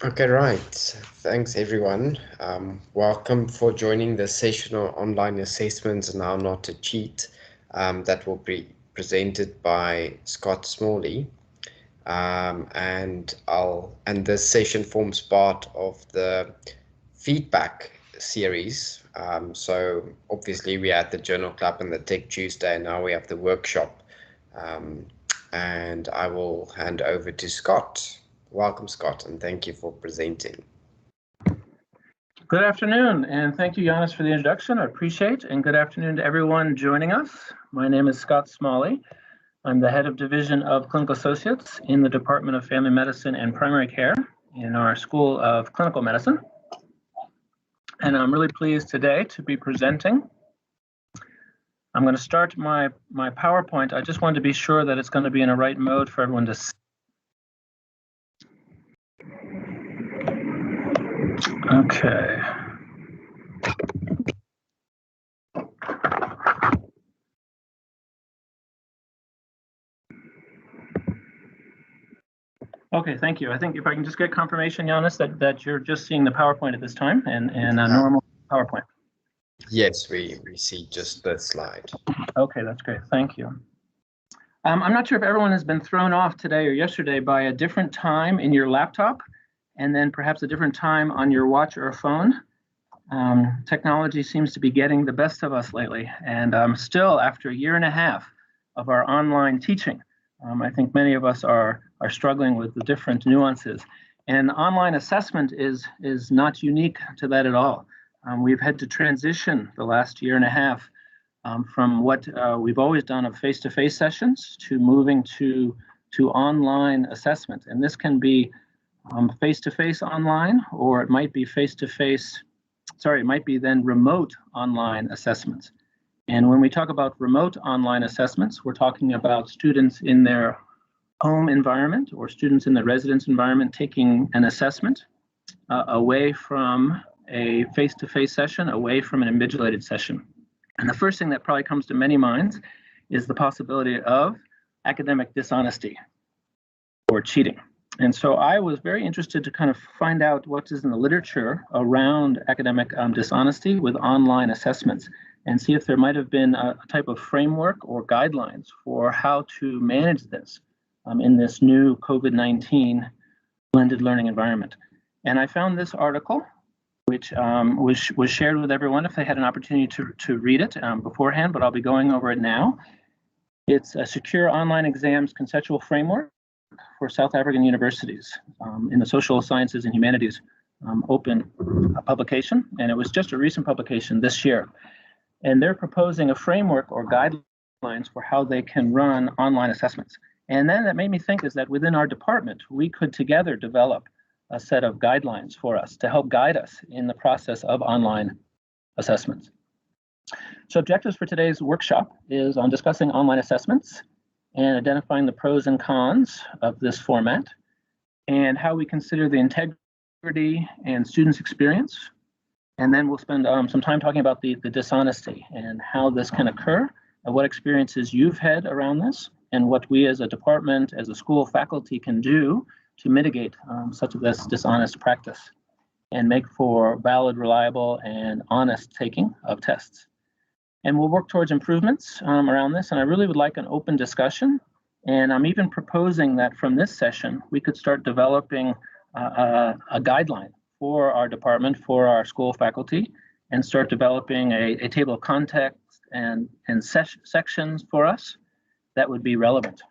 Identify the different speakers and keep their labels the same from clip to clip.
Speaker 1: Okay, right. Thanks, everyone. Welcome for joining the session on online assessments and how not to cheat that will be presented by Scott Smalley. And this session forms part of the feedback series. So obviously we had the Journal Club and the Tech Tuesday, and now we have the workshop. And I will hand over to Scott. Welcome, Scott, and thank you for presenting.
Speaker 2: Good afternoon, and thank you, Giannis, for the introduction. I appreciate it, and good afternoon to everyone joining us. My name is Scott Smalley. I'm the head of Division of Clinical Associates in the Department of Family Medicine and Primary Care in our School of Clinical Medicine. And I'm really pleased today to be presenting. I'm going to start my PowerPoint. I just wanted to be sure that it's going to be in a right mode for everyone to see. Okay. Okay, thank you. I think if I can just get confirmation, Giannis, that you're just seeing the PowerPoint at this time and a normal PowerPoint.
Speaker 1: Yes, we see just the slide.
Speaker 2: Okay, that's great. Thank you. I'm not sure if everyone has been thrown off today or yesterday by a different time in your laptop and then perhaps a different time on your watch or phone. Technology seems to be getting the best of us lately, and still after a year and a half of our online teaching, I think many of us are struggling with the different nuances. And online assessment is not unique to that at all. We've had to transition the last year and a half from what we've always done of face-to-face sessions to moving to online assessment. And this can be face-to-face online, or it might be it might be then remote online assessments. And when we talk about remote online assessments, we're talking about students in their home environment or students in the residence environment taking an assessment away from a face-to-face session, away from an invigilated session. And the first thing that probably comes to many minds is the possibility of academic dishonesty or cheating. And so I was very interested to kind of find out what is in the literature around academic dishonesty with online assessments and see if there might have been a type of framework or guidelines for how to manage this in this new COVID-19 blended learning environment. And I found this article, which was shared with everyone if they had an opportunity to read it beforehand, but I'll be going over it now. It's a secure online exams conceptual framework for South African universities in the social sciences and humanities open publication. And it was just a recent publication this year. And they're proposing a framework or guidelines for how they can run online assessments. And then that made me think is that within our department, we could together develop a set of guidelines for us to help guide us in the process of online assessments. So objectives for today's workshop is on discussing online assessments and identifying the pros and cons of this format and how we consider the integrity and students' experience. And then we'll spend some time talking about the dishonesty and how this can occur and what experiences you've had around this and what we as a department, as a school faculty can do to mitigate such of this dishonest practice and make for valid, reliable, and honest taking of tests. And we'll work towards improvements around this, and I really would like an open discussion. And I'm even proposing that from this session, we could start developing a guideline for our department, for our school faculty, and start developing a table of context and sections for us that would be relevant.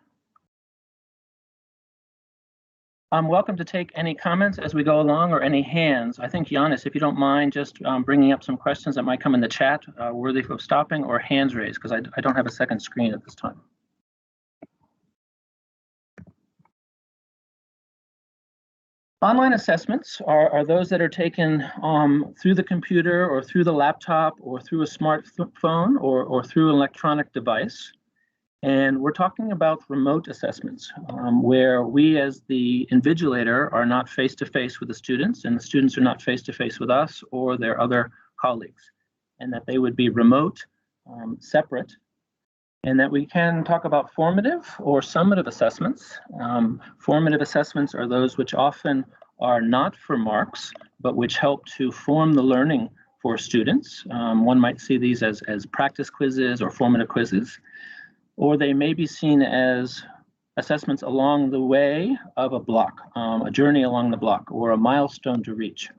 Speaker 2: I'm welcome to take any comments as we go along or any hands. I think, Giannis, if you don't mind just bringing up some questions that might come in the chat, worthy of stopping, or hands raised, because I don't have a second screen at this time. Online assessments are those that are taken through the computer or through the laptop or through a smartphone or through an electronic device. And we're talking about remote assessments where we as the invigilator are not face-to-face with the students and the students are not face-to-face with us or their other colleagues, and that they would be remote, separate, and that we can talk about formative or summative assessments. Formative assessments are those which often are not for marks, but which help to form the learning for students. One might see these as practice quizzes or formative quizzes, or they may be seen as assessments along the way of a block, a journey along the block, or a milestone to reach.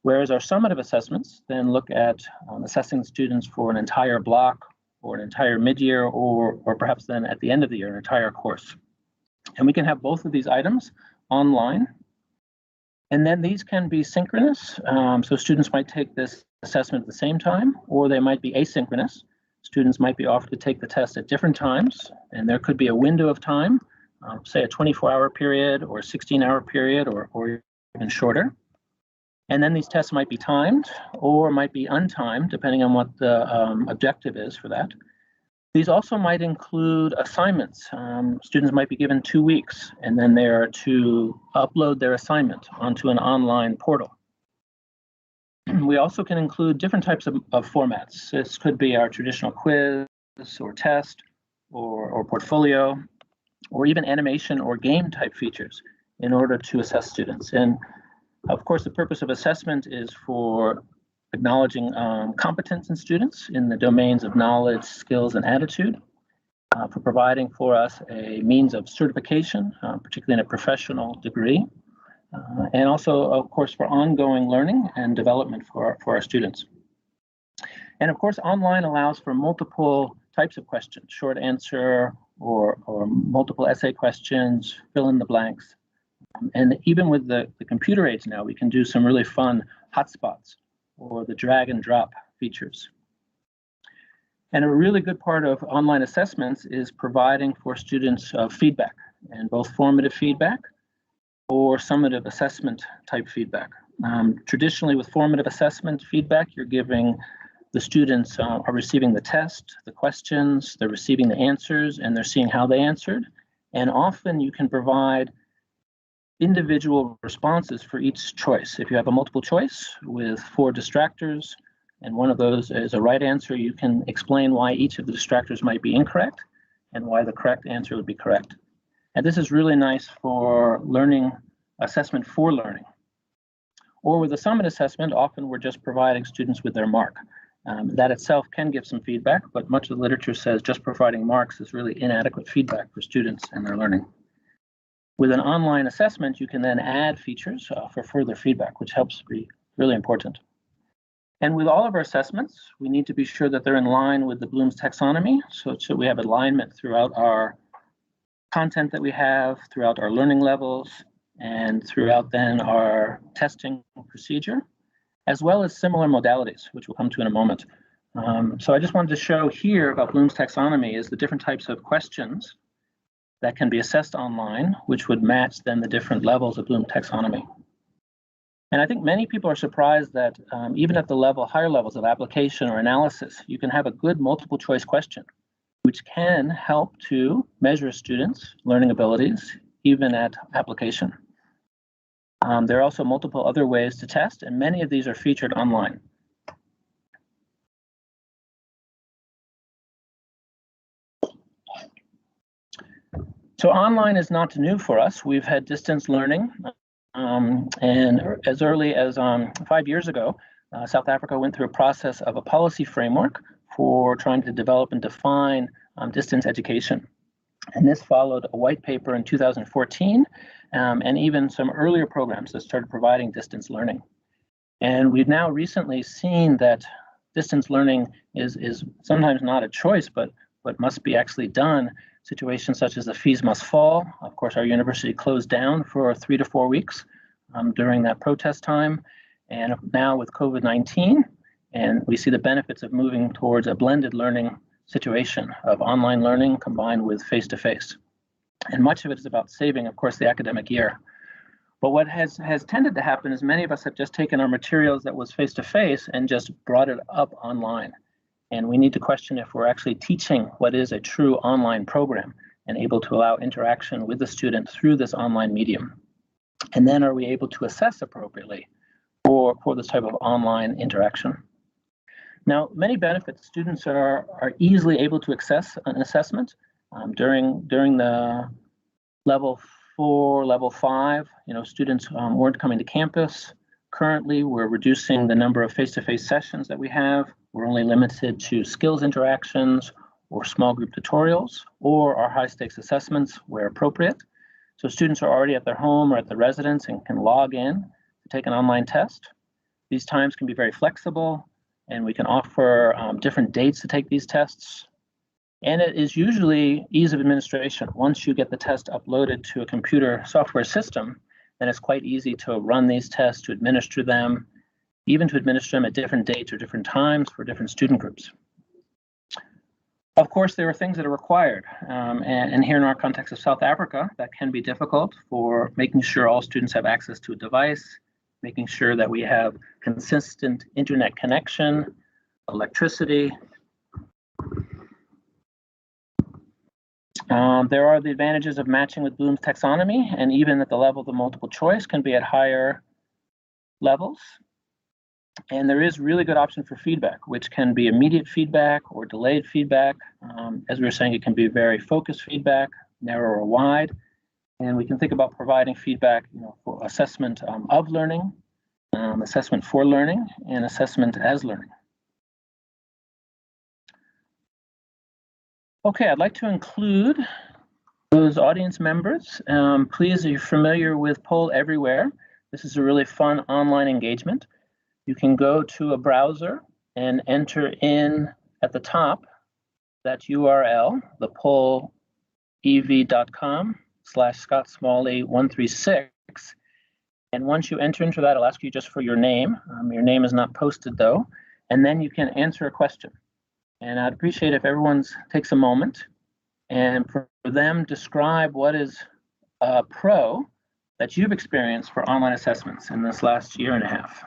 Speaker 2: Whereas our summative assessments then look at assessing students for an entire block or an entire mid-year, or perhaps then at the end of the year, an entire course. And we can have both of these items online. And then these can be synchronous. So students might take this assessment at the same time, or they might be asynchronous. Students might be offered to take the test at different times, and there could be a window of time, say a 24-hour period or a 16-hour period, or even shorter. And then these tests might be timed or might be untimed, depending on what the objective is for that. These also might include assignments. Students might be given 2 weeks, and then they are to upload their assignment onto an online portal. We also can include different types of formats. This could be our traditional quiz or test or portfolio, or even animation or game type features in order to assess students. And of course, the purpose of assessment is for acknowledging competence in students in the domains of knowledge, skills, and attitude, for providing for us a means of certification, particularly in a professional degree, and also, of course, for ongoing learning and development for our students. And of course, online allows for multiple types of questions, short answer or multiple essay questions, fill in the blanks. And even with the computer aids now, we can do some really fun hotspots or the drag and drop features. And a really good part of online assessments is providing for students feedback, and both formative feedback or summative assessment type feedback. Traditionally, with formative assessment feedback, you're giving the students are receiving the test, the questions, they're receiving the answers, and they're seeing how they answered. And often you can provide individual responses for each choice. If you have a multiple choice with 4 distractors, and one of those is a right answer, you can explain why each of the distractors might be incorrect and why the correct answer would be correct. And this is really nice for learning assessment for learning. Or with a summit assessment, often we're just providing students with their mark. That itself can give some feedback, but much of the literature says just providing marks is really inadequate feedback for students and their learning. With an online assessment, you can then add features for further feedback, which helps be really important. And with all of our assessments, we need to be sure that they're in line with the Bloom's taxonomy, so we have alignment throughout our content that we have, throughout our learning levels, and throughout then our testing procedure, as well as similar modalities, which we'll come to in a moment. So I just wanted to show here about Bloom's taxonomy is the different types of questions that can be assessed online, which would match then the different levels of Bloom taxonomy. And I think many people are surprised that even at the higher levels of application or analysis, you can have a good multiple choice question, which can help to measure students' learning abilities, even at application. There are also multiple other ways to test, and many of these are featured online. So online is not new for us. We've had distance learning, and as early as 5 years ago, South Africa went through a process of a policy framework for trying to develop and define distance education. And this followed a white paper in 2014, and even some earlier programs that started providing distance learning. And we've now recently seen that distance learning is sometimes not a choice, but must be actually done. Situations such as the fees must fall. Of course, our university closed down for 3 to 4 weeks during that protest time. And now with COVID-19, and we see the benefits of moving towards a blended learning situation of online learning combined with face-to-face. And much of it is about saving, of course, the academic year. But what has tended to happen is many of us have just taken our materials that was face-to-face and just brought it up online. And we need to question if we're actually teaching what is a true online program and able to allow interaction with the student through this online medium. And then are we able to assess appropriately for this type of online interaction? Now, many benefits. Students are easily able to access an assessment during the level for level 5, students weren't coming to campus. Currently, we're reducing the number of face-to-face sessions that we have. We're only limited to skills interactions or small group tutorials or our high-stakes assessments where appropriate. So students are already at their home or at the residence and can log in to take an online test. These times can be very flexible, and we can offer different dates to take these tests. And it is usually ease of administration. Once you get the test uploaded to a computer software system, then it's quite easy to run these tests, to administer them, even to administer them at different dates or different times for different student groups. Of course, there are things that are required. And here in our context of South Africa, that can be difficult for making sure all students have access to a device, making sure that we have consistent internet connection, electricity. There are the advantages of matching with Bloom's taxonomy, and even at the level of the multiple choice can be at higher levels. And there is really good option for feedback, which can be immediate feedback or delayed feedback. As we were saying, it can be very focused feedback, narrow or wide. And we can think about providing feedback, for assessment of learning, assessment for learning, and assessment as learning. Okay, I'd like to include those audience members. Please, if you're familiar with Poll Everywhere, this is a really fun online engagement. You can go to a browser and enter in at the top that URL, the pollev.com/ScottSmalley136. And once you enter into that, it'll ask you just for your name. Your name is not posted though. And then you can answer a question. And I'd appreciate if everyone takes a moment and for them describe what is a pro that you've experienced for online assessments in this last year and a half.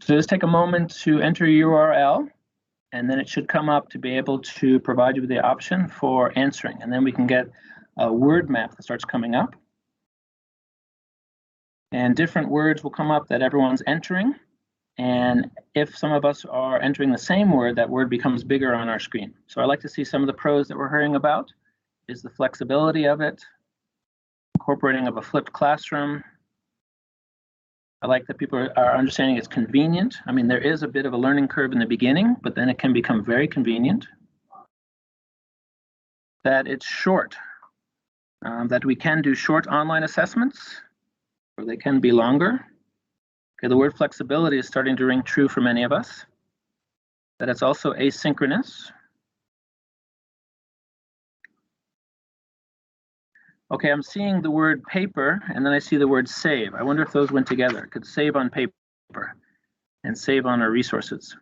Speaker 2: So just take a moment to enter your URL, and then it should come up to be able to provide you with the option for answering. And then we can get a word map that starts coming up. And different words will come up that everyone's entering. And if some of us are entering the same word, that word becomes bigger on our screen. So I like to see some of the pros that we're hearing about is the flexibility of it, incorporating of a flipped classroom. I like that people are understanding it's convenient. I mean, there is a bit of a learning curve in the beginning, but then it can become very convenient. That it's short, that we can do short online assessments, or they can be longer. Okay, the word flexibility is starting to ring true for many of us. That it's also asynchronous. Okay, I'm seeing the word paper, and then I see the word save. I wonder if those went together. It could save on paper and save on our resources.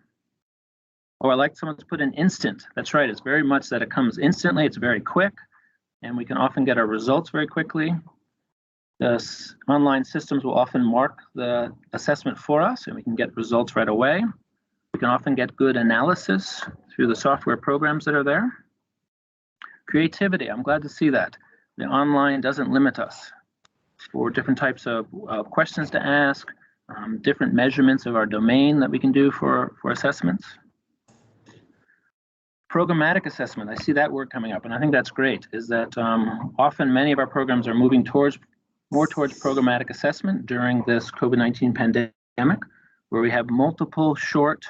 Speaker 2: Oh, I like someone to put an instant. That's right, it's very much that it comes instantly, it's very quick, and we can often get our results very quickly. The online systems will often mark the assessment for us, and we can get results right away. We can often get good analysis through the software programs that are there. Creativity, I'm glad to see that. The online doesn't limit us for different types of questions to ask, different measurements of our domain that we can do for assessments. Programmatic assessment, I see that word coming up, and I think that's great, is that often many of our programs are moving more towards programmatic assessment during this COVID-19 pandemic, where we have multiple short,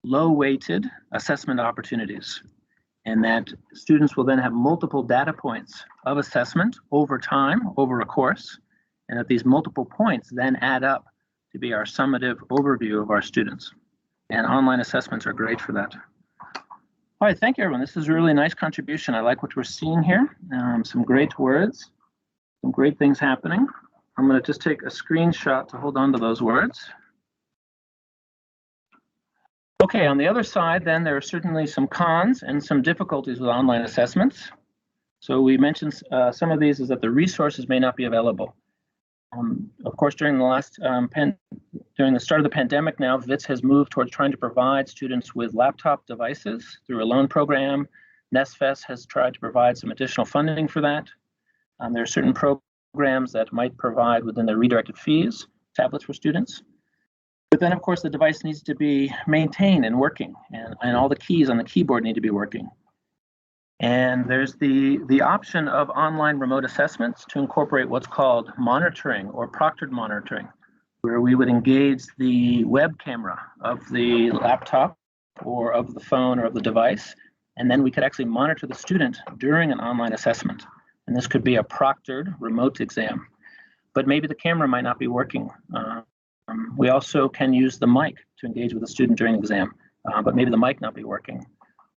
Speaker 2: low-weighted assessment opportunities. And that students will then have multiple data points of assessment over time, over a course, and that these multiple points then add up to be our summative overview of our students. And online assessments are great for that. All right, thank you, everyone. This is a really nice contribution. I like what we're seeing here. Some great words, some great things happening. I'm going to just take a screenshot to hold on to those words. Okay, on the other side, then, there are certainly some cons and some difficulties with online assessments. So we mentioned some of these is that the resources may not be available. Of course, during the during the start of the pandemic now, WITS has moved towards trying to provide students with laptop devices through a loan program. NSFES has tried to provide some additional funding for that. There are certain programs that might provide within the redirected fees tablets for students. But then, of course, the device needs to be maintained and working, and all the keys on the keyboard need to be working. And there's the option of online remote assessments to incorporate what's called monitoring or proctored monitoring, where we would engage the web camera of the laptop or of the phone or of the device, and then we could actually monitor the student during an online assessment. And this could be a proctored remote exam, but maybe the camera might not be working. We also can use the mic to engage with the student during the exam, but maybe the mic not be working.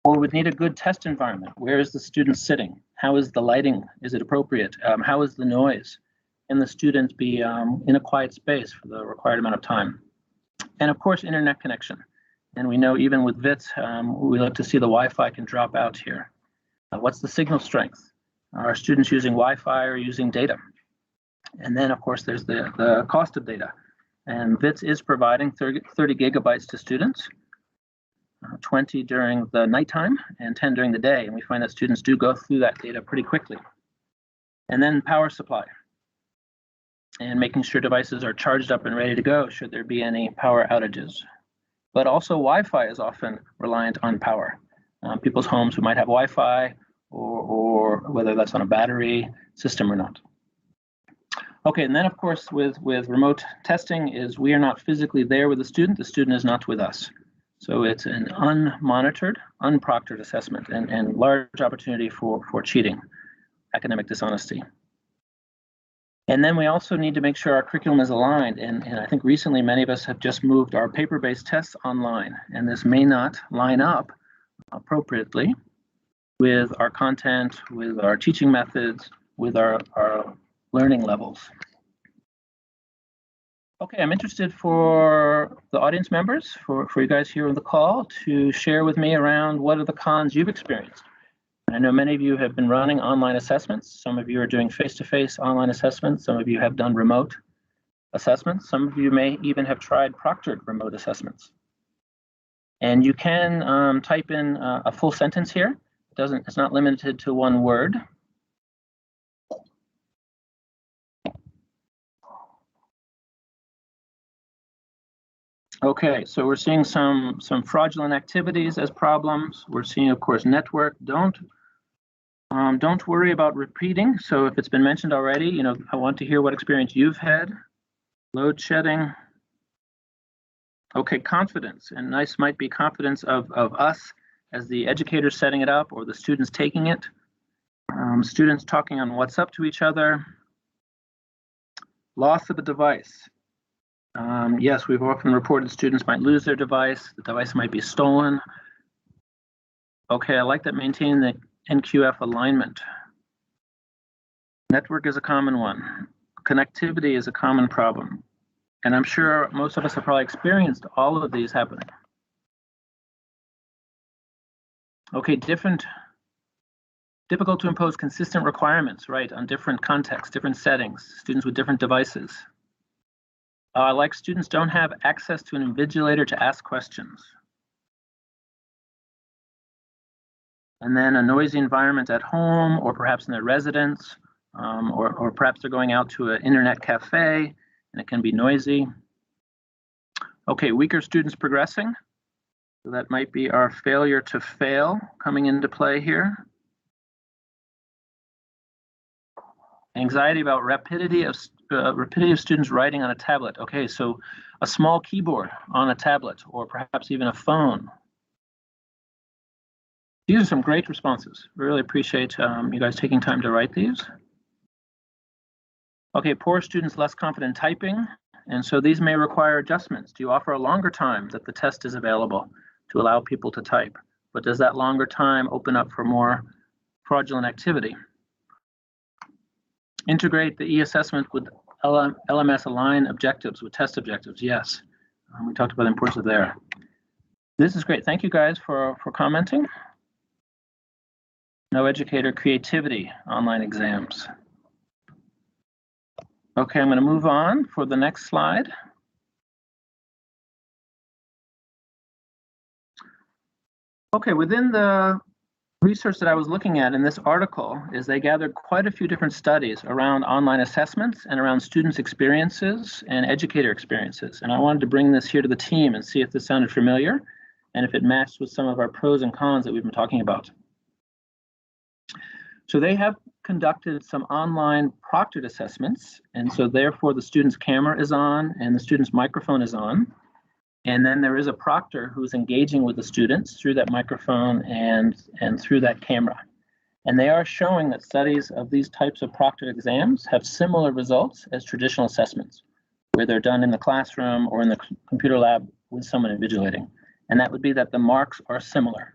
Speaker 2: Or we'd need a good test environment. Where is the student sitting? How is the lighting? Is it appropriate? How is the noise? Can the student be in a quiet space for the required amount of time? And of course, internet connection. And we know even with VITS, we like to see the Wi-Fi can drop out here. What's the signal strength? Are students using Wi-Fi or using data? And then, of course, there's the cost of data. And VITS is providing 30 gigabytes to students. 20 during the nighttime and 10 during the day. And we find that students do go through that data pretty quickly. And then power supply and making sure devices are charged up and ready to go should there be any power outages. But also Wi-Fi is often reliant on power. People's homes who might have Wi-Fi or whether that's on a battery system or not. Okay, and then of course with remote testing is we are not physically there with the student is not with us. So it's an unmonitored, unproctored assessment and large opportunity for cheating, academic dishonesty. And then we also need to make sure our curriculum is aligned. And I think recently many of us have just moved our paper-based tests online, and this may not line up appropriately with our content, with our teaching methods, with our learning levels. Okay, I'm interested for the audience members, for you guys here on the call, to share with me around what are the cons you've experienced. I know many of you have been running online assessments. Some of you are doing face-to-face online assessments. Some of you have done remote assessments. Some of you may even have tried proctored remote assessments. And you can type in a full sentence here. It's not limited to one word. Okay, so we're seeing some fraudulent activities as problems. We're seeing, of course, network. Don't worry about repeating. So if it's been mentioned already, I want to hear what experience you've had. Load shedding. Okay, confidence, and nice might be confidence of us as the educators setting it up or the students taking it. Students talking on WhatsApp to each other. Loss of a device. Yes, we've often reported students might lose their device. The device might be stolen. Okay, I like that maintaining the NQF alignment. Network is a common one. Connectivity is a common problem. And I'm sure most of us have probably experienced all of these happening. Okay, difficult to impose consistent requirements, right, on different contexts, different settings, students with different devices. Like students don't have access to an invigilator to ask questions. And then a noisy environment at home or perhaps in their residence, or perhaps they're going out to an internet cafe and it can be noisy. Okay, weaker students progressing. So that might be our failure to fail coming into play here. Anxiety about rapidity of students writing on a tablet. Okay, so a small keyboard on a tablet or perhaps even a phone. These are some great responses. Really appreciate you guys taking time to write these. Okay, poor students less confident typing. And so these may require adjustments. Do you offer a longer time that the test is available to allow people to type? But does that longer time open up for more fraudulent activity? Integrate the e-assessment with LMS align objectives with test objectives. Yes, we talked about the importance of there. This is great. Thank you guys for commenting. No educator creativity, online exams. Okay, I'm going to move on for the next slide. Okay, within the research that I was looking at in this article is they gathered quite a few different studies around online assessments and around students' experiences and educator experiences. And I wanted to bring this here to the team and see if this sounded familiar and if it matched with some of our pros and cons that we've been talking about. So they have conducted some online proctored assessments, and so therefore the student's camera is on and the student's microphone is on. And then there is a proctor who's engaging with the students through that microphone and through that camera. And they are showing that studies of these types of proctored exams have similar results as traditional assessments, where they're done in the classroom or in the computer lab with someone invigilating. And that would be that the marks are similar.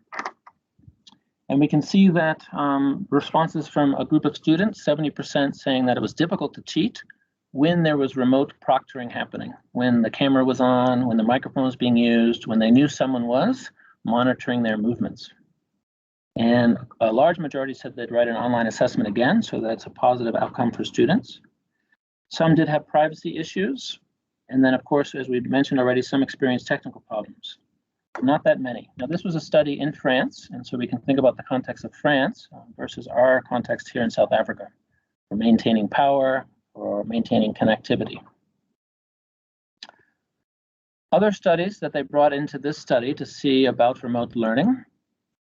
Speaker 2: And we can see that responses from a group of students, 70% saying that it was difficult to cheat when there was remote proctoring happening, when the camera was on, when the microphone was being used, when they knew someone was monitoring their movements. And a large majority said they'd write an online assessment again, so that's a positive outcome for students. Some did have privacy issues. And then, of course, as we mentioned already, some experienced technical problems. Not that many. Now, this was a study in France, and so we can think about the context of France versus our context here in South Africa for maintaining power or maintaining connectivity. Other studies that they brought into this study to see about remote learning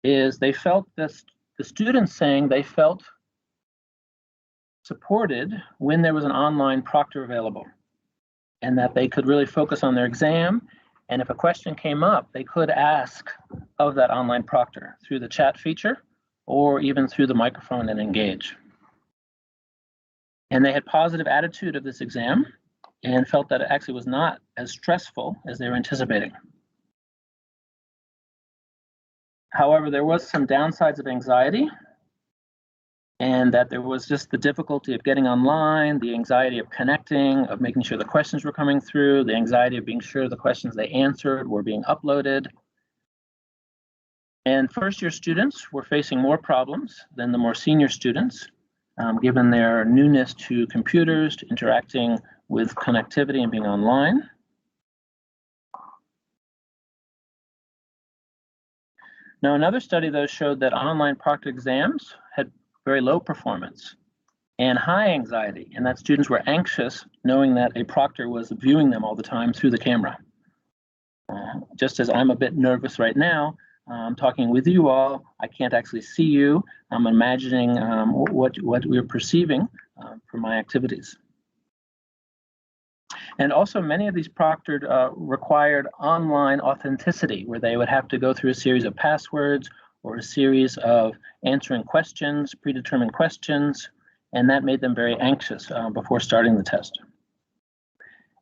Speaker 2: is they felt this, the students saying they felt supported when there was an online proctor available and that they could really focus on their exam. And if a question came up, they could ask of that online proctor through the chat feature or even through the microphone and engage. And they had positive attitude of this exam and felt that it actually was not as stressful as they were anticipating. However, there was some downsides of anxiety, and that there was just the difficulty of getting online, the anxiety of connecting, of making sure the questions were coming through, the anxiety of being sure the questions they answered were being uploaded. And first-year students were facing more problems than the more senior students, given their newness to computers, to interacting with connectivity and being online. Now, another study, though, showed that online proctored exams had very low performance and high anxiety, and that students were anxious knowing that a proctor was viewing them all the time through the camera. Just as I'm a bit nervous right now, I'm talking with you all, I can't actually see you. I'm imagining what we're perceiving for my activities. And also many of these proctored required online authenticity, where they would have to go through a series of passwords or a series of answering questions, predetermined questions, and that made them very anxious before starting the test.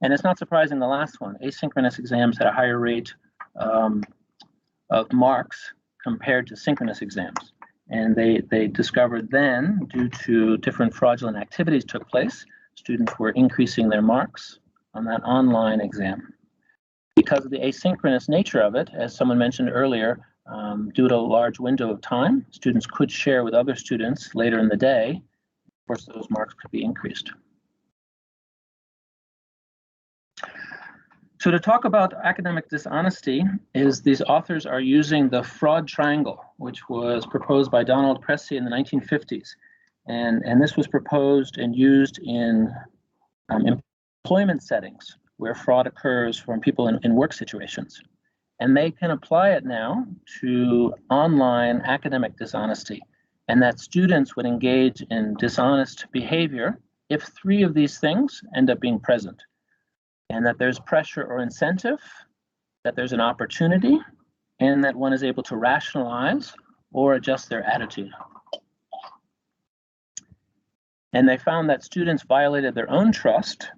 Speaker 2: And it's not surprising the last one, asynchronous exams had a higher rate of marks compared to synchronous exams. And they discovered then, due to different fraudulent activities took place, students were increasing their marks on that online exam. Because of the asynchronous nature of it, as someone mentioned earlier, due to a large window of time, students could share with other students later in the day. Of course, those marks could be increased. So to talk about academic dishonesty is these authors are using the fraud triangle, which was proposed by Donald Pressey in the 1950s. And this was proposed and used in employment settings where fraud occurs from people in work situations. And they can apply it now to online academic dishonesty, and that students would engage in dishonest behavior if 3 of these things end up being present, and that there's pressure or incentive, that there's an opportunity, and that one is able to rationalize or adjust their attitude. And they found that students violated their own trust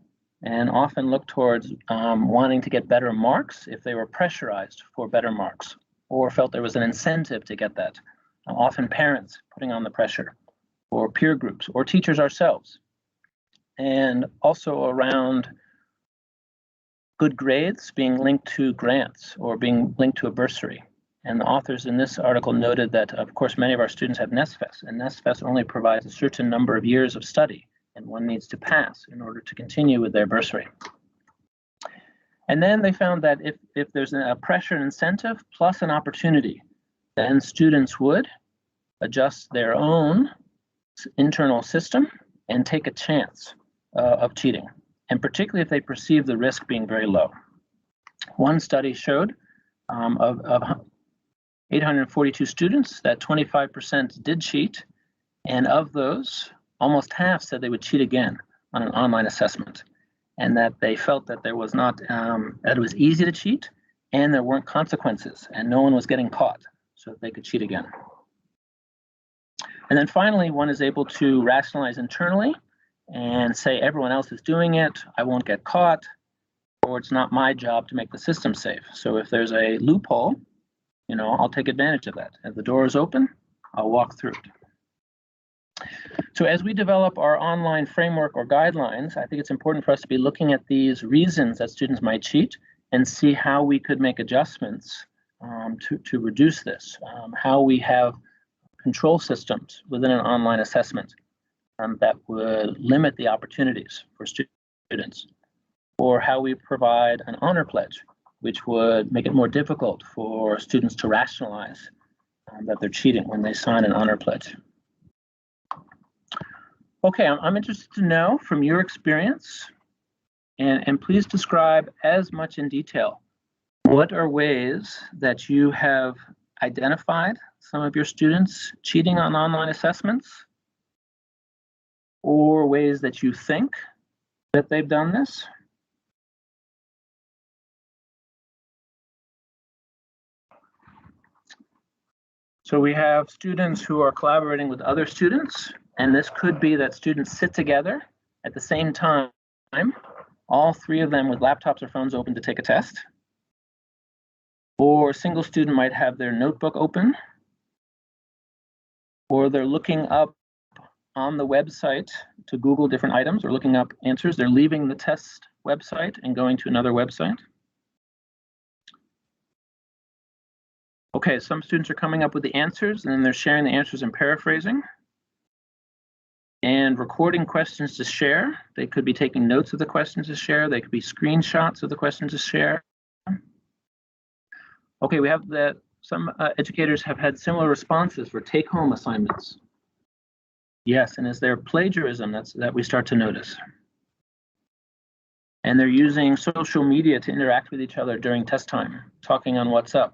Speaker 2: and often looked towards wanting to get better marks if they were pressurized for better marks or felt there was an incentive to get that. Often parents putting on the pressure, or peer groups, or teachers ourselves. And also around good grades being linked to grants or being linked to a bursary. And the authors in this article noted that, of course, many of our students have NSFES, and NSFES only provides a certain number of years of study, and one needs to pass in order to continue with their bursary. And then they found that if there's a pressure and incentive plus an opportunity, then students would adjust their own internal system and take a chance of cheating, and particularly if they perceive the risk being very low. One study showed of 842 students that 25% did cheat, and of those, almost half said they would cheat again on an online assessment, and that they felt that there was not, that it was easy to cheat and there weren't consequences and no one was getting caught, so that they could cheat again. And then finally, one is able to rationalize internally and say everyone else is doing it, I won't get caught, or it's not my job to make the system safe. So if there's a loophole, I'll take advantage of that. If the door is open, I'll walk through it. So as we develop our online framework or guidelines, I think it's important for us to be looking at these reasons that students might cheat and see how we could make adjustments to reduce this, how we have control systems within an online assessment that would limit the opportunities for students, or how we provide an honor pledge, which would make it more difficult for students to rationalize that they're cheating when they sign an honor pledge. Okay, I'm interested to know from your experience, and please describe as much in detail, what are ways that you have identified some of your students cheating on online assessments, or ways that you think that they've done this? So we have students who are collaborating with other students, and this could be that students sit together at the same time, all three of them with laptops or phones open to take a test. Or a single student might have their notebook open, or they're looking up on the website to Google different items or looking up answers. They're leaving the test website and going to another website. Okay, some students are coming up with the answers and then they're sharing the answers and paraphrasing and recording questions to share. They could be taking notes of the questions to share. They could be screenshots of the questions to share. Okay, we have that some educators have had similar responses for take-home assignments. Yes, and is there plagiarism that we start to notice? And they're using social media to interact with each other during test time, talking on WhatsApp.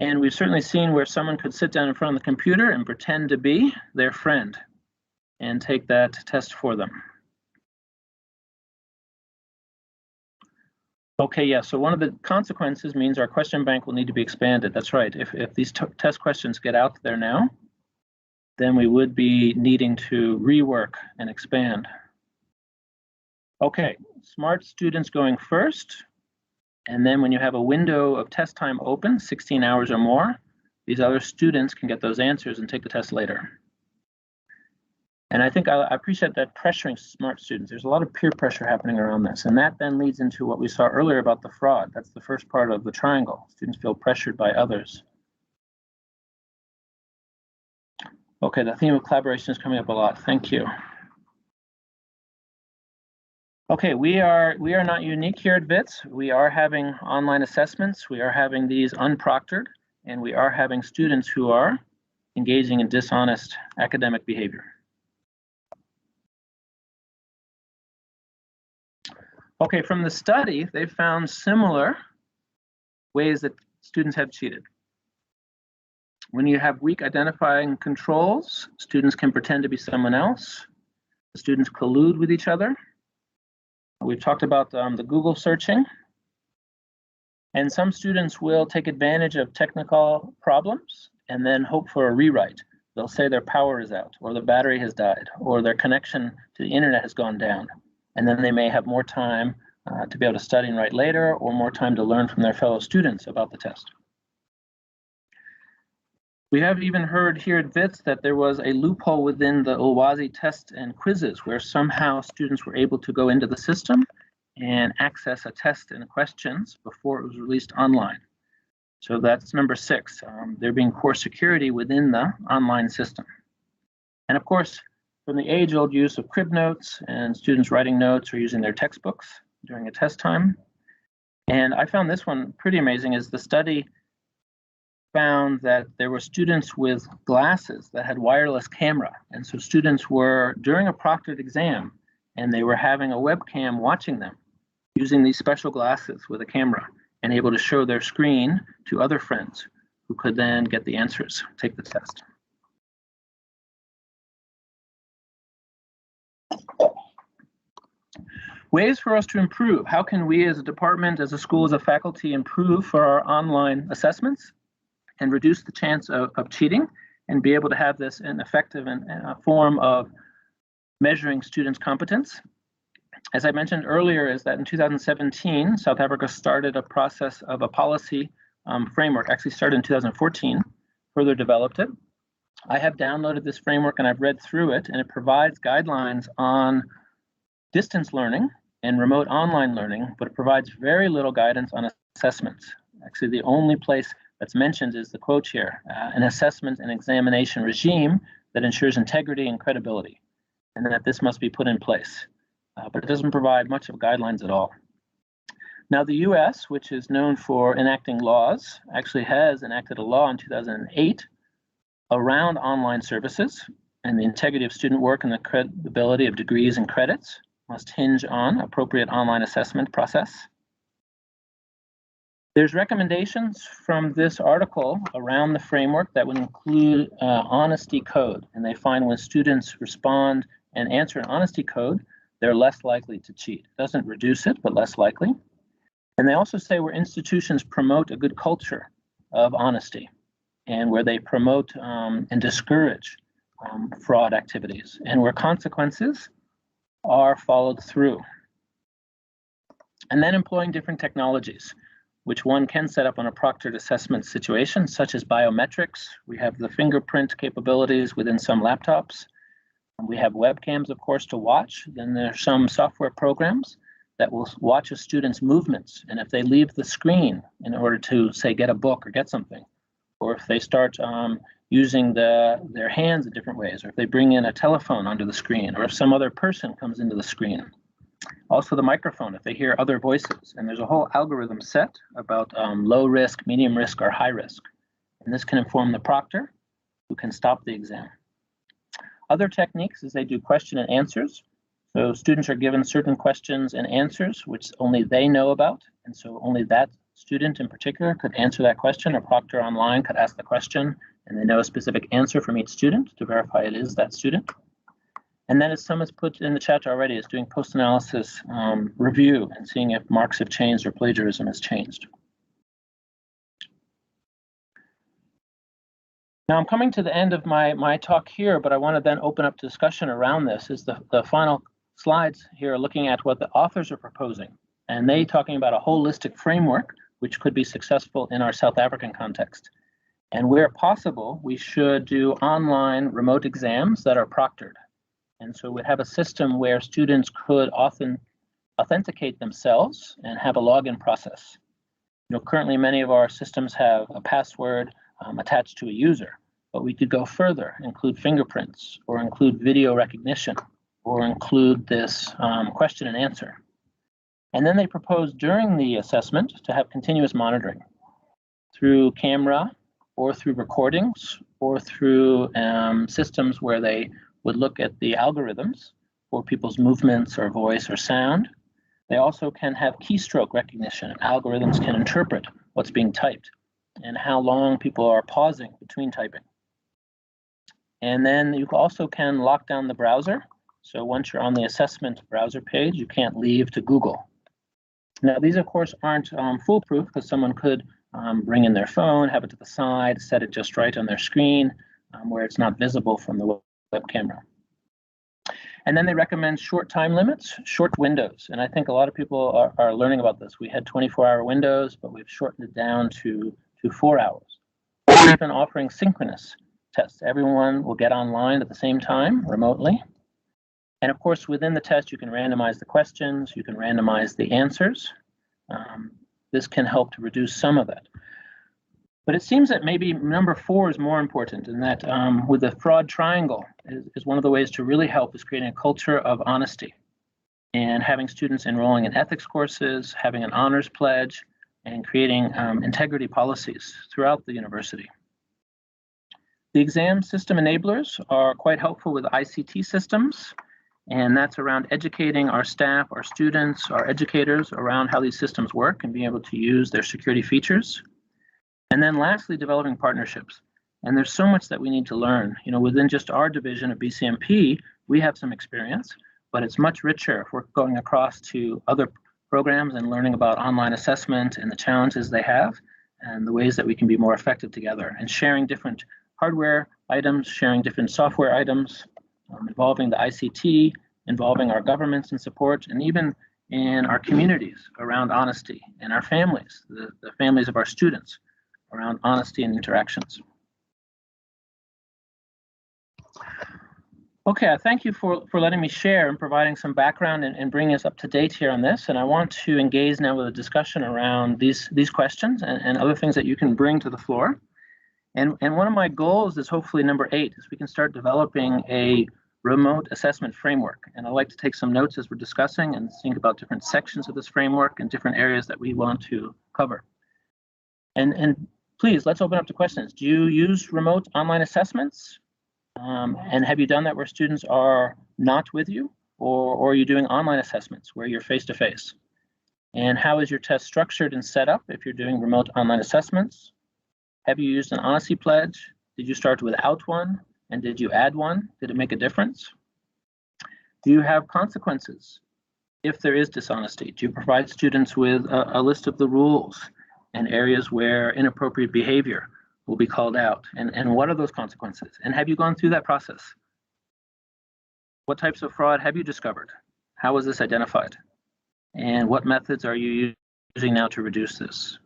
Speaker 2: And we've certainly seen where someone could sit down in front of the computer and pretend to be their friend and take that test for them. Okay, yeah, so one of the consequences means our question bank will need to be expanded. That's right, if these test questions get out there now, then we would be needing to rework and expand. Okay, smart students going first. And then when you have a window of test time open, 16 hours or more, these other students can get those answers and take the test later. And I think I appreciate that pressuring smart students. There's a lot of peer pressure happening around this. And that then leads into what we saw earlier about the fraud. That's the first part of the triangle. Students feel pressured by others. Okay, the theme of collaboration is coming up a lot. Thank you. Okay, we are not unique here at WITS. We are having online assessments. We are having these unproctored, and we are having students who are engaging in dishonest academic behavior. Okay, from the study, they found similar ways that students have cheated. When you have weak identifying controls, students can pretend to be someone else. The students collude with each other. We've talked about the Google searching. And some students will take advantage of technical problems and then hope for a rewrite. They'll say their power is out, or the battery has died, or their connection to the internet has gone down. And then they may have more time to be able to study and write later, or more time to learn from their fellow students about the test. We have even heard here at WITS that there was a loophole within the Ulwazi test and quizzes where somehow students were able to go into the system and access a test and questions before it was released online. So that's number 6, there being poor security within the online system. And of course, from the age-old use of crib notes and students writing notes or using their textbooks during a test time. And I found this one pretty amazing, is the study found that there were students with glasses that had wireless camera. And so students were, during a proctored exam, and they were having a webcam watching them using these special glasses with a camera and able to show their screen to other friends who could then get the answers, take the test. Ways for us to improve. How can we as a department, as a school, as a faculty improve for our online assessments and reduce the chance of cheating and be able to have this an effective form of measuring students' competence? As I mentioned earlier, is that in 2017, South Africa started a process of a policy framework, actually started in 2014, further developed it. I have downloaded this framework and I've read through it, and it provides guidelines on distance learning and remote online learning, but it provides very little guidance on assessments. Actually, the only place that's mentioned is the quote here, an assessment and examination regime that ensures integrity and credibility, and that this must be put in place. But it doesn't provide much of guidelines at all. Now, the US, which is known for enacting laws, actually has enacted a law in 2008 around online services, and the integrity of student work and the credibility of degrees and credits must hinge on appropriate online assessment process. There's recommendations from this article around the framework that would include honesty code, and they find when students respond and answer an honesty code, they're less likely to cheat. It doesn't reduce it, but less likely. And they also say where institutions promote a good culture of honesty and where they promote and discourage fraud activities and where consequences are followed through. And then employing different technologies, which one can set up on a proctored assessment situation, such as biometrics. We have the fingerprint capabilities within some laptops. We have webcams, of course, to watch. Then there's some software programs that will watch a student's movements. And if they leave the screen in order to, say, get a book or get something, or if they start using their hands in different ways, or if they bring in a telephone onto the screen, or if some other person comes into the screen. Also the microphone, if they hear other voices. And there's a whole algorithm set about low risk, medium risk, or high risk. And this can inform the proctor who can stop the exam. Other techniques is they do question and answers. So students are given certain questions and answers, which only they know about. And so only that student in particular could answer that question. A proctor online could ask the question, and they know a specific answer from each student to verify it is that student. And then, as some has put in the chat already, is doing post-analysis review and seeing if marks have changed or plagiarism has changed. Now I'm coming to the end of my talk here, but I want to then open up discussion around this. Is the final slides here looking at what the authors are proposing, and they talking about a holistic framework which could be successful in our South African context. And where possible, we should do online remote exams that are proctored. And so we have a system where students could often authenticate themselves and have a login process. You know, currently many of our systems have a password attached to a user, but we could go further, include fingerprints, or include video recognition, or include this question and answer. And then they propose during the assessment to have continuous monitoring through camera or through recordings or through systems where they would look at the algorithms for people's movements or voice or sound. They also can have keystroke recognition, and algorithms can interpret what's being typed and how long people are pausing between typing. And then you also can lock down the browser. So once you're on the assessment browser page, you can't leave to Google. Now, these, of course, aren't foolproof, because someone could bring in their phone, have it to the side, set it just right on their screen where it's not visible from the web camera. And then they recommend short time limits, short windows. And I think a lot of people are learning about this. We had 24-hour windows, but we've shortened it down to 4 hours. We're even offering synchronous tests. Everyone will get online at the same time remotely. And of course, within the test, you can randomize the questions, you can randomize the answers. This can help to reduce some of that. But it seems that maybe number 4 is more important, in that with the fraud triangle is one of the ways to really help is creating a culture of honesty and having students enrolling in ethics courses, having an honors pledge, and creating integrity policies throughout the university. The exam system enablers are quite helpful with ICT systems, and that's around educating our staff, our students, our educators around how these systems work and being able to use their security features. And then lastly, developing partnerships. And there's so much that we need to learn. You know, within just our division of BCMP, we have some experience, but it's much richer if we're going across to other programs and learning about online assessment and the challenges they have and the ways that we can be more effective together, and sharing different hardware items, sharing different software items, involving the ICT, involving our governments in support, and even in our communities around honesty, and our families, the families of our students around honesty and interactions. Okay, thank you for letting me share and providing some background and bringing us up to date here on this. And I want to engage now with a discussion around these questions and other things that you can bring to the floor. And one of my goals is hopefully number 8, is we can start developing a remote assessment framework. And I'd like to take some notes as we're discussing and think about different sections of this framework and different areas that we want to cover. And please, let's open up to questions. Do you use remote online assessments? And have you done that where students are not with you? Or are you doing online assessments where you're face-to-face? And how is your test structured and set up if you're doing remote online assessments? Have you used an honesty pledge? Did you start without one? And did you add one? Did it make a difference? Do you have consequences if there is dishonesty? Do you provide students with a list of the rules and areas where inappropriate behavior will be called out? And what are those consequences? And have you gone through that process? What types of fraud have you discovered? How was this identified? And what methods are you using now to reduce this?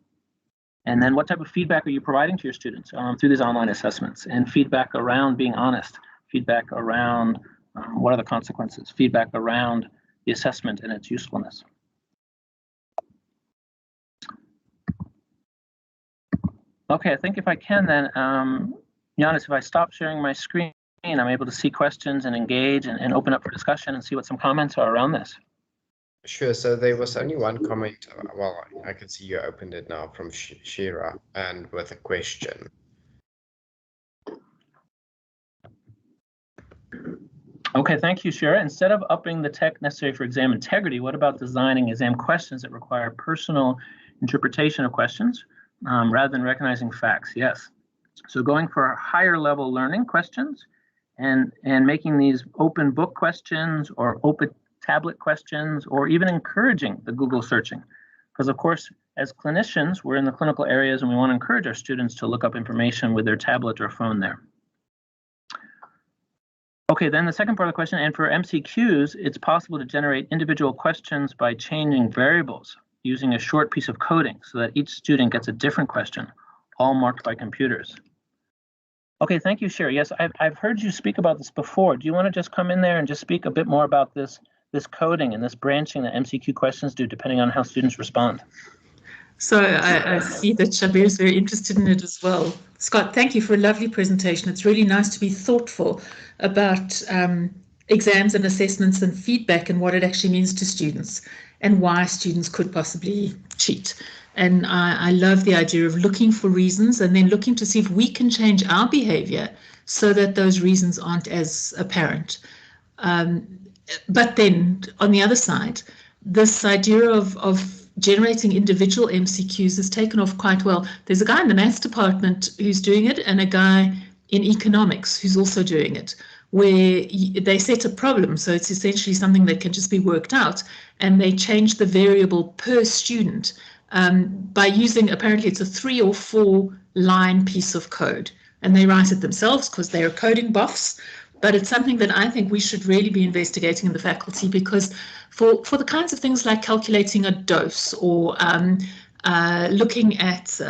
Speaker 2: And then what type of feedback are you providing to your students through these online assessments? And feedback around being honest, feedback around what are the consequences, feedback around the assessment and its usefulness. Okay, I think if I can then, Giannis, if I stop sharing my screen, I'm able to see questions and engage and open up for discussion and see what some comments are around this.
Speaker 1: Sure. So there was only one comment. Well, I can see you opened it now from Shira, and with a question.
Speaker 2: Okay, thank you, Shira. Instead of upping the tech necessary for exam integrity, what about designing exam questions that require personal interpretation of questions rather than recognizing facts? Yes. So going for higher level learning questions and making these open book questions or open tablet questions, or even encouraging the Google searching. Because of course, as clinicians, we're in the clinical areas and we want to encourage our students to look up information with their tablet or phone there. Okay, then the second part of the question, and for MCQs, it's possible to generate individual questions by changing variables using a short piece of coding so that each student gets a different question, all marked by computers. Okay, thank you, Sherry. Yes, I've heard you speak about this before. Do you want to just come in there and just speak a bit more about this coding and this branching that MCQ questions do depending on how students respond?
Speaker 3: So I see that Shabir is very interested in it as well. Scott, thank you for a lovely presentation. It's really nice to be thoughtful about exams and assessments and feedback and what it actually means to students and why students could possibly cheat. And I love the idea of looking for reasons and then looking to see if we can change our behavior so that those reasons aren't as apparent. But then on the other side, this idea of generating individual MCQs is taken off quite well. There's a guy in the maths department who's doing it and a guy in economics who's also doing it, where they set a problem. So it's essentially something that can just be worked out, and they change the variable per student by using, apparently it's a 3 or 4 line piece of code, and they write it themselves because they're coding buffs. But it's something that I think we should really be investigating in the faculty, because for the kinds of things like calculating a dose or looking at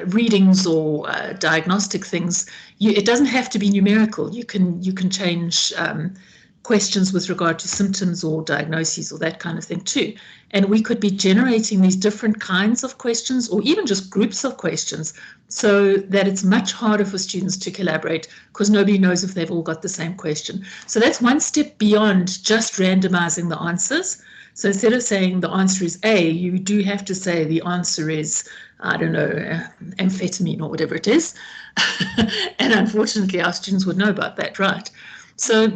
Speaker 3: readings or diagnostic things, it doesn't have to be numerical. You can change questions with regard to symptoms or diagnoses or that kind of thing too. And we could be generating these different kinds of questions or even just groups of questions so that it's much harder for students to collaborate because nobody knows if they've all got the same question. So that's one step beyond just randomizing the answers So instead of saying the answer is A, you do have to say the answer is, I don't know, amphetamine or whatever it is. And unfortunately, our students would know about that, right? So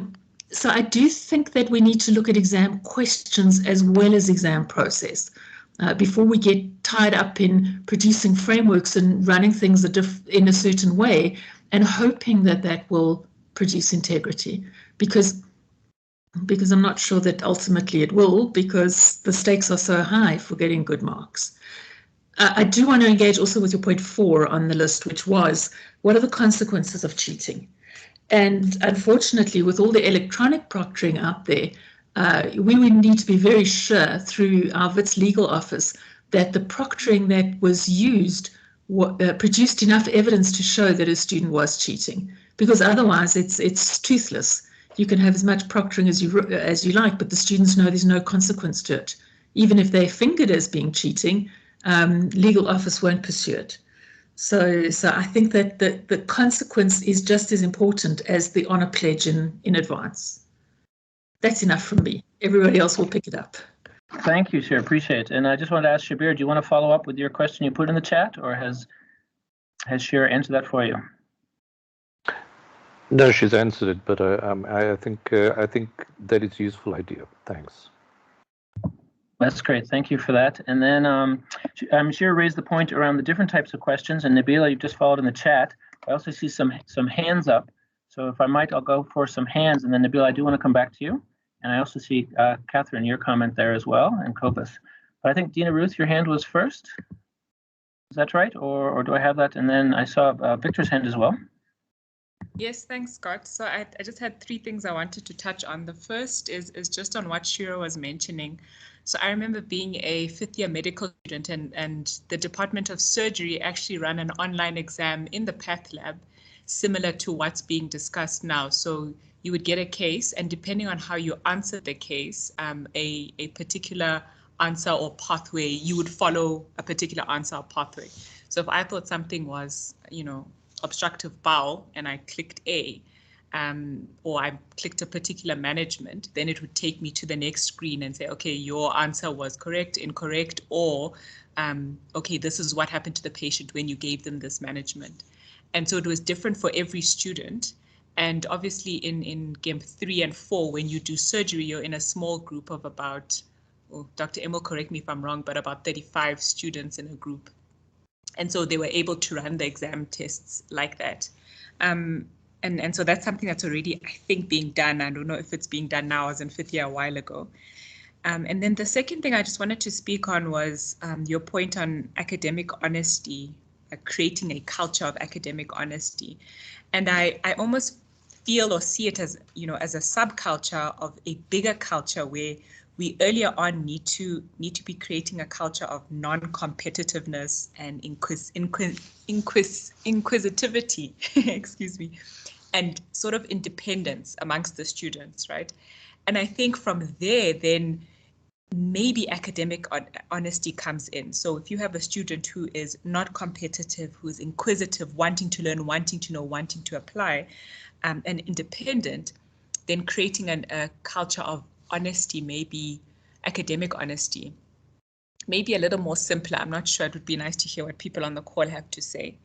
Speaker 3: I do think that we need to look at exam questions as well as exam process before we get tied up in producing frameworks and running things in a certain way and hoping that that will produce integrity. Because I'm not sure that ultimately it will, because the stakes are so high for getting good marks. I do want to engage also with your point 4 on the list, which was, what are the consequences of cheating? And unfortunately, with all the electronic proctoring out there, we would need to be very sure through our WITS legal office that the proctoring that was used produced enough evidence to show that a student was cheating, because otherwise it's toothless. You can have as much proctoring as you like, but the students know there's no consequence to it. Even if they're fingered as being cheating, legal office won't pursue it. So I think that the consequence is just as important as the honour pledge in advance. That's enough from me. Everybody else will pick it up.
Speaker 2: Thank you, Chair. Appreciate it. And I just wanted to ask Shabir, do you want to follow up with your question you put in the chat, or has Chair answered that for you?
Speaker 4: No, she's answered it, but I think that is a useful idea. Thanks.
Speaker 2: That's great. Thank you for that. And then Shira raised the point around the different types of questions, and Nabila, you've just followed in the chat. I also see some hands up. So if I might, I'll go for some hands, and then Nabila, I do want to come back to you. And I also see Catherine, your comment there as well, and Kopus. But I think Dina Ruth, your hand was first. Is that right? Or do I have that? And then I saw Victor's hand as well.
Speaker 5: Yes, thanks, Scott. So I just had 3 things I wanted to touch on. The first is just on what Shira was mentioning. So I remember being a 5th-year medical student, and the Department of Surgery actually ran an online exam in the Path Lab, similar to what's being discussed now. So you would get a case, and depending on how you answered the case, a particular answer or pathway, you would follow a particular answer or pathway. So if I thought something was, obstructive bowel, and I clicked A, or I clicked a particular management, then it would take me to the next screen and say, okay, your answer was correct, incorrect, or okay, this is what happened to the patient when you gave them this management. And so it was different for every student. And obviously in GEMP 3 and 4, when you do surgery, you're in a small group of about, Dr. Emil, correct me if I'm wrong, but about 35 students in a group. And so they were able to run the exam tests like that. And so that's something that's already, I think, being done. I don't know if it's being done now. I was in 5th year a while ago. And then the second thing I just wanted to speak on was your point on academic honesty, creating a culture of academic honesty. And I almost feel or see it as, as a subculture of a bigger culture where we earlier on need to be creating a culture of non-competitiveness and inquisitivity, excuse me, and sort of independence amongst the students, right? And I think from there, then maybe academic honesty comes in. So if you have a student who is not competitive, who's inquisitive, wanting to learn, wanting to know, wanting to apply, and independent, then creating a culture of honesty, maybe academic honesty, maybe a little more simpler. I'm not sure. It would be nice to hear what people on the call have to say.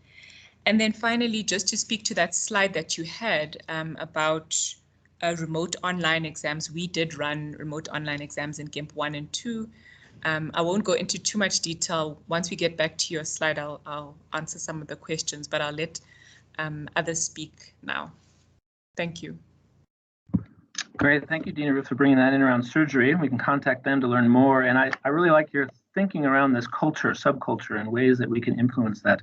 Speaker 5: And then finally, just to speak to that slide that you had about remote online exams, we did run remote online exams in GEMP 1 and 2. I won't go into too much detail. Once we get back to your slide, I'll answer some of the questions, but I'll let others speak now. Thank you.
Speaker 2: Great. Thank you, Dina Ruth, for bringing that in around surgery. We can contact them to learn more. And I really like your thinking around this culture, subculture, and ways that we can influence that.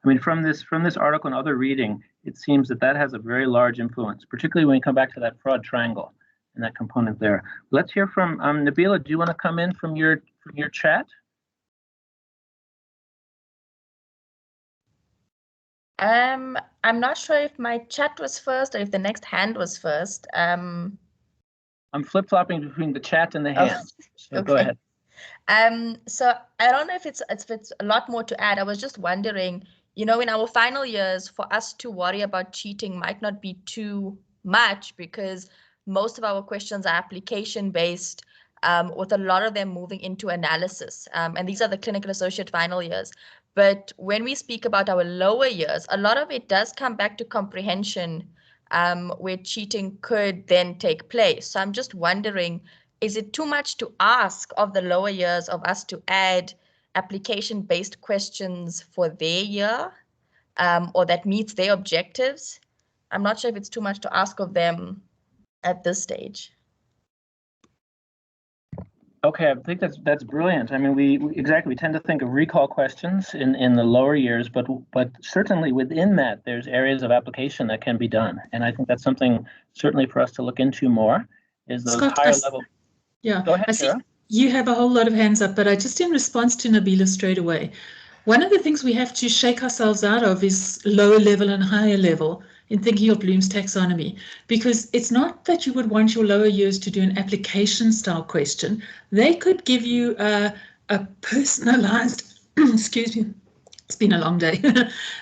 Speaker 2: I mean, from this article and other reading, it seems that has a very large influence, particularly when you come back to that fraud triangle and that component there. Let's hear from Nabila. Do you want to come in from your chat?
Speaker 6: I'm not sure if my chat was first or if the next hand was first. I'm
Speaker 2: flip-flopping between the chat and the hands. So okay. Go ahead.
Speaker 6: So I don't know if it's a lot more to add. I was just wondering, in our final years, for us to worry about cheating might not be too much because most of our questions are application-based. with a lot of them moving into analysis. And these are the clinical associate final years. But when we speak about our lower years, a lot of it does come back to comprehension, where cheating could then take place. So I'm just wondering, is it too much to ask of the lower years of us to add application-based questions for their year, or that meets their objectives? I'm not sure if it's too much to ask of them at this stage.
Speaker 2: Okay, I think that's brilliant. I mean, we tend to think of recall questions in the lower years, but certainly within that, there's areas of application that can be done, and I think that's something certainly for us to look into more. Is those
Speaker 3: Scott,
Speaker 2: higher level?
Speaker 3: Yeah,
Speaker 2: Go ahead,
Speaker 3: I see
Speaker 2: Sarah.
Speaker 3: you have a whole lot of hands up, but I just in response to Nabila straight away, one of the things we have to shake ourselves out of is lower level and higher level in thinking of Bloom's taxonomy, because it's not that you would want your lower years to do an application style question. They could give you a personalized, excuse me, it's been a long day.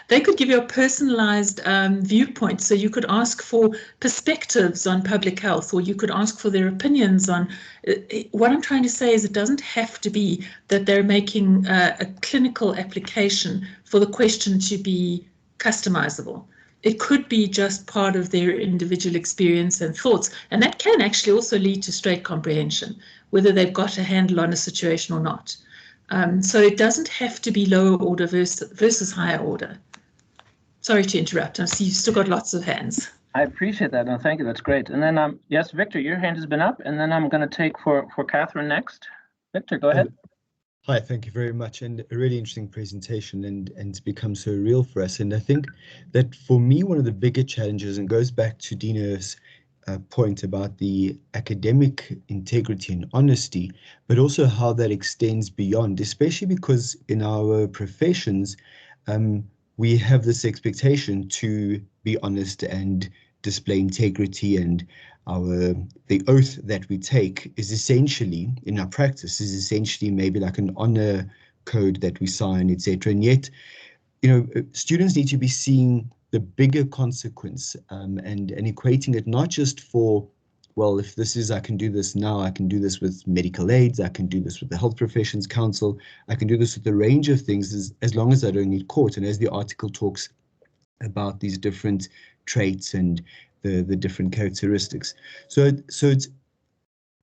Speaker 3: They could give you a personalized viewpoint. So you could ask for perspectives on public health, or you could ask for their opinions on. What I'm trying to say is it doesn't have to be that they're making a clinical application for the question to be customizable. It could be just part of their individual experience and thoughts. And that can actually also lead to straight comprehension, whether they've got a handle on a situation or not. So it doesn't have to be lower order versus higher order. Sorry to interrupt. I see you've still got lots of hands.
Speaker 2: I appreciate that. No, thank you. That's great. And then, yes, Victor, your hand has been up, and then I'm going to take for Catherine next. Victor, go ahead.
Speaker 7: Hi, thank you very much, and a really interesting presentation, and it's become so real for us. And I think that for me, one of the bigger challenges, and goes back to Dina's point about the academic integrity and honesty, but also how that extends beyond, especially because in our professions, we have this expectation to be honest and display integrity, and the oath that we take is essentially, in our practice, is essentially maybe like an honor code that we sign, etc. And yet, students need to be seeing the bigger consequence and equating it not just for, well, if this is, I can do this now, I can do this with medical aids, I can do this with the Health Professions Council, I can do this with a range of things as long as I don't get caught. And as the article talks about these different traits and the different characteristics. So it's,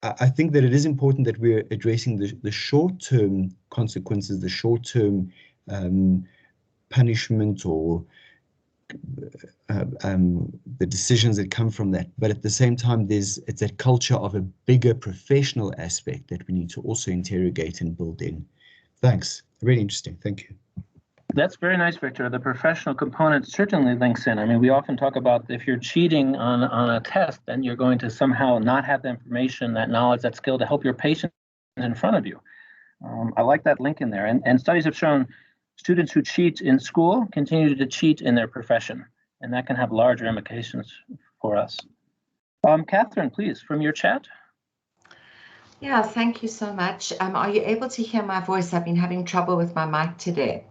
Speaker 7: I think that it is important that we're addressing the short-term consequences, the short-term punishment or the decisions that come from that. But at the same time, it's that culture of a bigger professional aspect that we need to also interrogate and build in. Thanks. Really interesting. Thank you.
Speaker 2: That's very nice, Victor. The professional component certainly links in. I mean, we often talk about if you're cheating on a test, then you're going to somehow not have the information, that knowledge, that skill to help your patient in front of you. I like that link in there. And studies have shown students who cheat in school continue to cheat in their profession, and that can have larger implications for us. Catherine, please, from your chat.
Speaker 8: Yeah, thank you so much. Are you able to hear my voice? I've been having trouble with my mic today.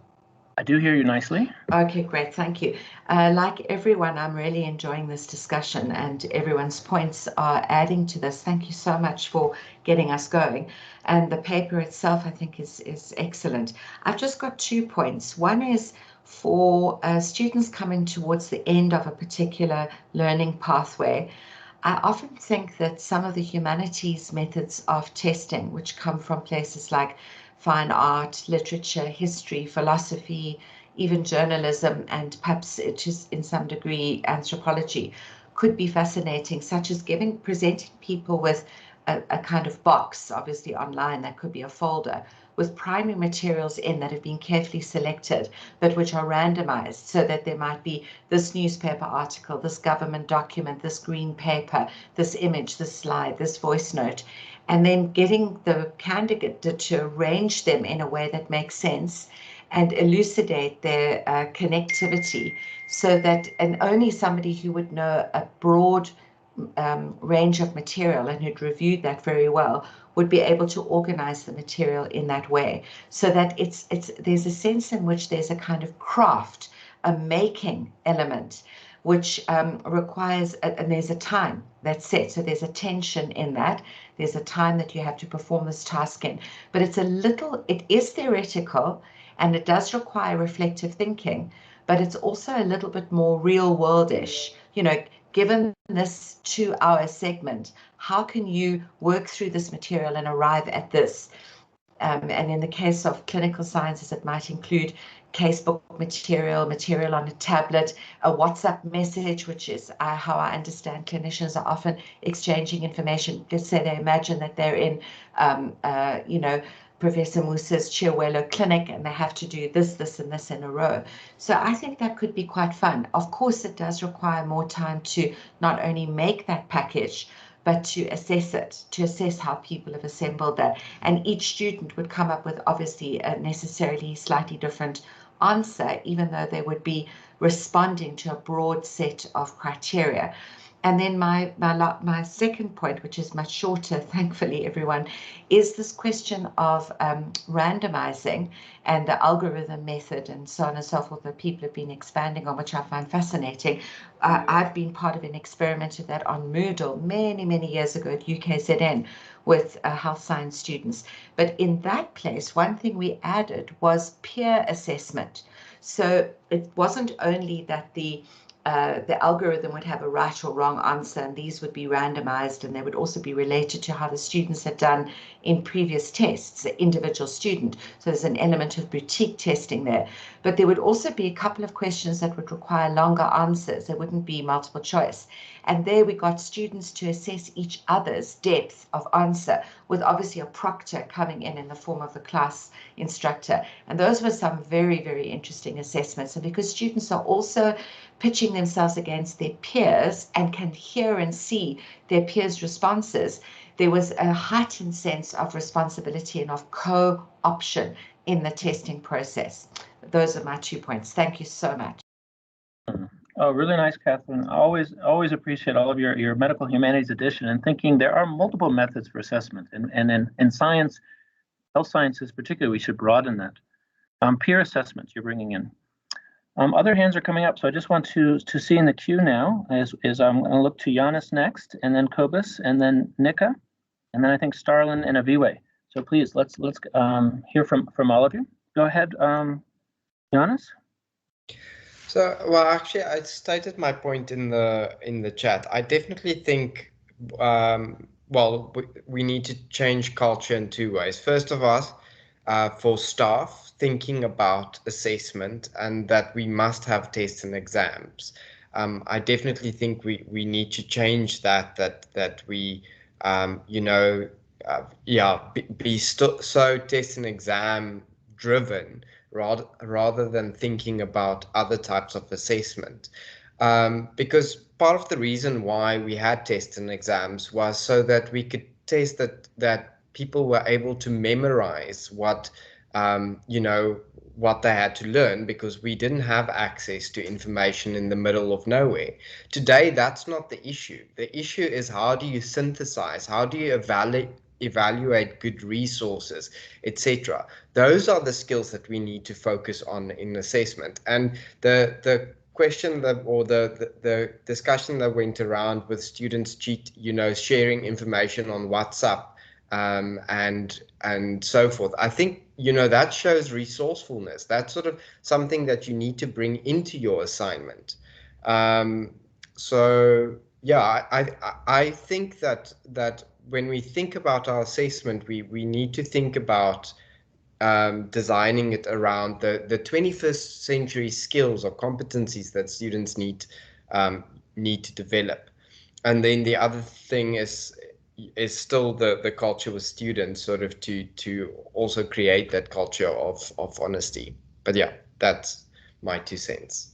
Speaker 2: I do hear you nicely.
Speaker 8: Okay, great. Thank you. Like everyone, I'm really enjoying this discussion, and everyone's points are adding to this. Thank you so much for getting us going. And the paper itself, I think, is excellent. I've just got 2 points. One is for students coming towards the end of a particular learning pathway. I often think that some of the humanities methods of testing, which come from places like fine art, literature, history, philosophy, even journalism, and perhaps just in some degree anthropology, could be fascinating, such as presenting people with a kind of box, obviously online, that could be a folder, with primary materials in that have been carefully selected, but which are randomized, so that there might be this newspaper article, this government document, this green paper, this image, this slide, this voice note, and then getting the candidate to arrange them in a way that makes sense and elucidate their connectivity, so that, and only somebody who would know a broad range of material and who'd reviewed that very well would be able to organize the material in that way, so that there's a sense in which there's a kind of craft, a making element, which requires, and there's a time that's set. So there's a tension in that. There's a time that you have to perform this task in. But it is theoretical, and it does require reflective thinking, but it's also a little bit more real worldish. You know, given this 2-hour segment, how can you work through this material and arrive at this? And in the case of clinical sciences, it might include casebook material on a tablet, a WhatsApp message, which is how I understand clinicians are often exchanging information. Just say they imagine that they're in, you know, Professor Musa's Chiawelo clinic, and they have to do this, this, and this in a row. So I think that could be quite fun. Of course, it does require more time to not only make that package, but to assess it, to assess how people have assembled that. And each student would come up with obviously a necessarily slightly different answer, even though they would be responding to a broad set of criteria. And then my second point, which is much shorter, thankfully, everyone, is this question of randomizing and the algorithm method and so on and so forth that people have been expanding on, which I find fascinating. I've been part of an experiment of that on Moodle many, many years ago at UKZN with health science students. But in that place, one thing we added was peer assessment. So it wasn't only that the algorithm would have a right or wrong answer, and these would be randomized, and they would also be related to how the students had done in previous tests, the individual student. So there's an element of boutique testing there. But there would also be a couple of questions that would require longer answers. There wouldn't be multiple choice. And there we got students to assess each other's depth of answer, with obviously a proctor coming in the form of the class instructor. And those were some very, very interesting assessments. And because students are also pitching themselves against their peers and can hear and see their peers' responses, there was a heightened sense of responsibility and of co-option in the testing process. Those are my 2 points. Thank you so much.
Speaker 2: Oh, really nice, Catherine. Always appreciate all of your medical humanities edition and thinking there are multiple methods for assessment. And in science, health sciences particularly, we should broaden that. Peer assessments you're bringing in. Other hands are coming up, so I just want to see in the queue now is I'm going to look to Giannis next, and then Kobus, and then Nika, and then I think Starlin and Aviwe. So please let's hear from all of you. Go ahead, Giannis.
Speaker 1: So, well, actually, I stated my point in the chat. I definitely think, well, we need to change culture in 2 ways. First of all, for staff, thinking about assessment and that we must have tests and exams. I definitely think we need to change that we, you know, be so test and exam driven rather than thinking about other types of assessment. Because part of the reason why we had tests and exams was so that we could test that people were able to memorize what you know, what they had to learn, because we didn't have access to information in the middle of nowhere. Today, that's not the issue. The issue is, how do you synthesize? How do you evaluate good resources, etc.? Those are the skills that we need to focus on in assessment. And the question or the discussion that went around with students sharing information on WhatsApp and so forth, I think, you know, that shows resourcefulness. That's sort of something that you need to bring into your assignment. So yeah, I think that when we think about our assessment, we need to think about designing it around the 21st century skills or competencies that students need to develop. And then the other thing is still the culture with students, sort of to also create that culture of honesty. But yeah, that's my 2 cents.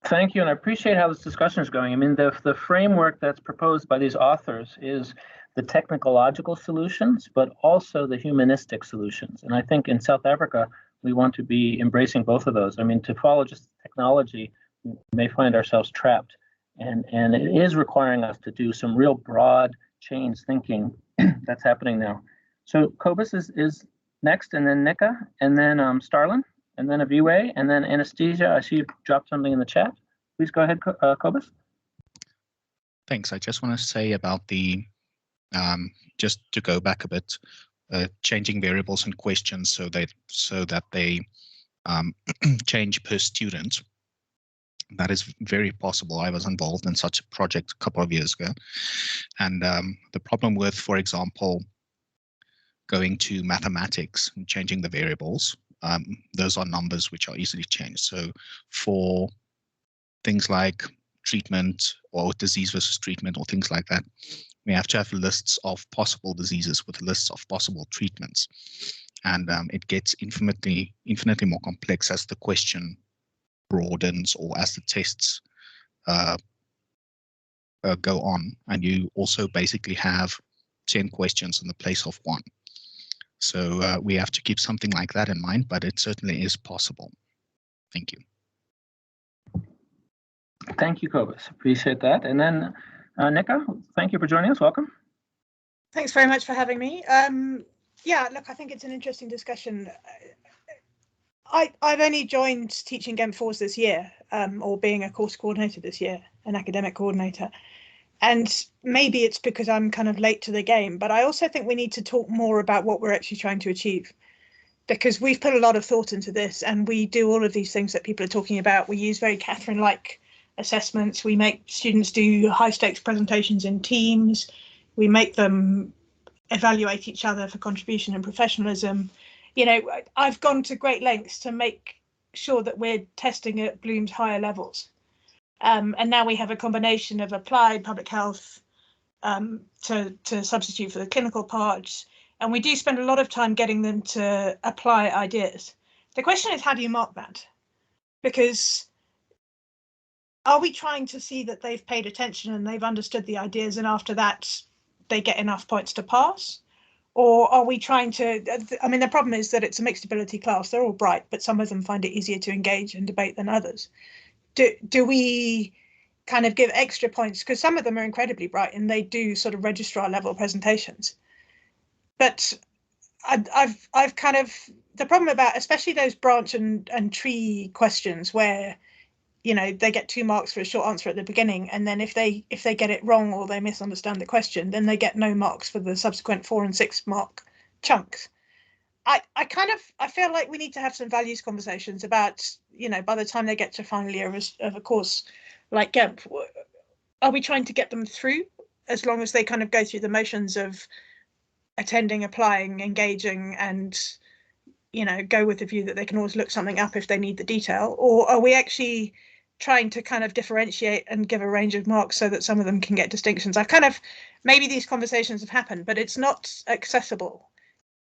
Speaker 2: Thank you, and I appreciate how this discussion is going. I mean, the framework that's proposed by these authors is the technological solutions, but also the humanistic solutions. And I think in South Africa, we want to be embracing both of those. I mean, to follow just technology, we may find ourselves trapped. And it is requiring us to do some real broad change thinking that's happening now. So Kobus is next, and then Nika, and then Starlin. and then Aviwe, and then Anastasia. I see you dropped something in the chat. Please go ahead, Cobus.
Speaker 9: Thanks. I just want to say about the, just to go back a bit, changing variables and questions so that they change per student. That is very possible. I was involved in such a project a couple of years ago. And the problem with, for example, going to mathematics and changing the variables, those are numbers which are easily changed. So for things like treatment or disease versus treatment or things like that, we have to have lists of possible diseases with lists of possible treatments. And it gets infinitely more complex as the question broadens or as the tests go on. And you also basically have 10 questions in the place of 1. So we have to keep something like that in mind, but it certainly is possible. Thank you.
Speaker 2: Thank you, Cobus. Appreciate that. And then Ngqo, thank you for joining us. Welcome.
Speaker 10: Thanks very much for having me. Yeah, look, I think it's an interesting discussion. I've only joined teaching GEMP 4s this year, or being a course coordinator this year, an academic coordinator. And maybe it's because I'm kind of late to the game, but I also think we need to talk more about what we're actually trying to achieve. Because we've put a lot of thought into this, and we do all of these things that people are talking about. We use very Catherine-like assessments. We make students do high-stakes presentations in teams. We make them evaluate each other for contribution and professionalism. You know, I've gone to great lengths to make sure that we're testing at Bloom's higher levels. And now we have a combination of applied public health to substitute for the clinical parts. And we do spend a lot of time getting them to apply ideas. The question is, how do you mark that? Because are we trying to see that they've paid attention and they've understood the ideas, and after that they get enough points to pass? Or are we trying to, I mean, the problem is that it's a mixed ability class. They're all bright, but some of them find it easier to engage and debate than others. Do we kind of give extra points? Because some of them are incredibly bright and they do sort of registrar level presentations. But I've kind of, the problem about, especially those branch and tree questions where, you know, they get 2 marks for a short answer at the beginning, and then if they get it wrong or they misunderstand the question, then they get no marks for the subsequent 4 and 6 mark chunks. I feel like we need to have some values conversations about, you know, by the time they get to final year of a course like GEMP, are we trying to get them through as long as they kind of go through the motions of attending, applying, engaging, and, you know, go with the view that they can always look something up if they need the detail? Or are we actually trying to kind of differentiate and give a range of marks so that some of them can get distinctions? I've kind of, maybe these conversations have happened, but it's not accessible,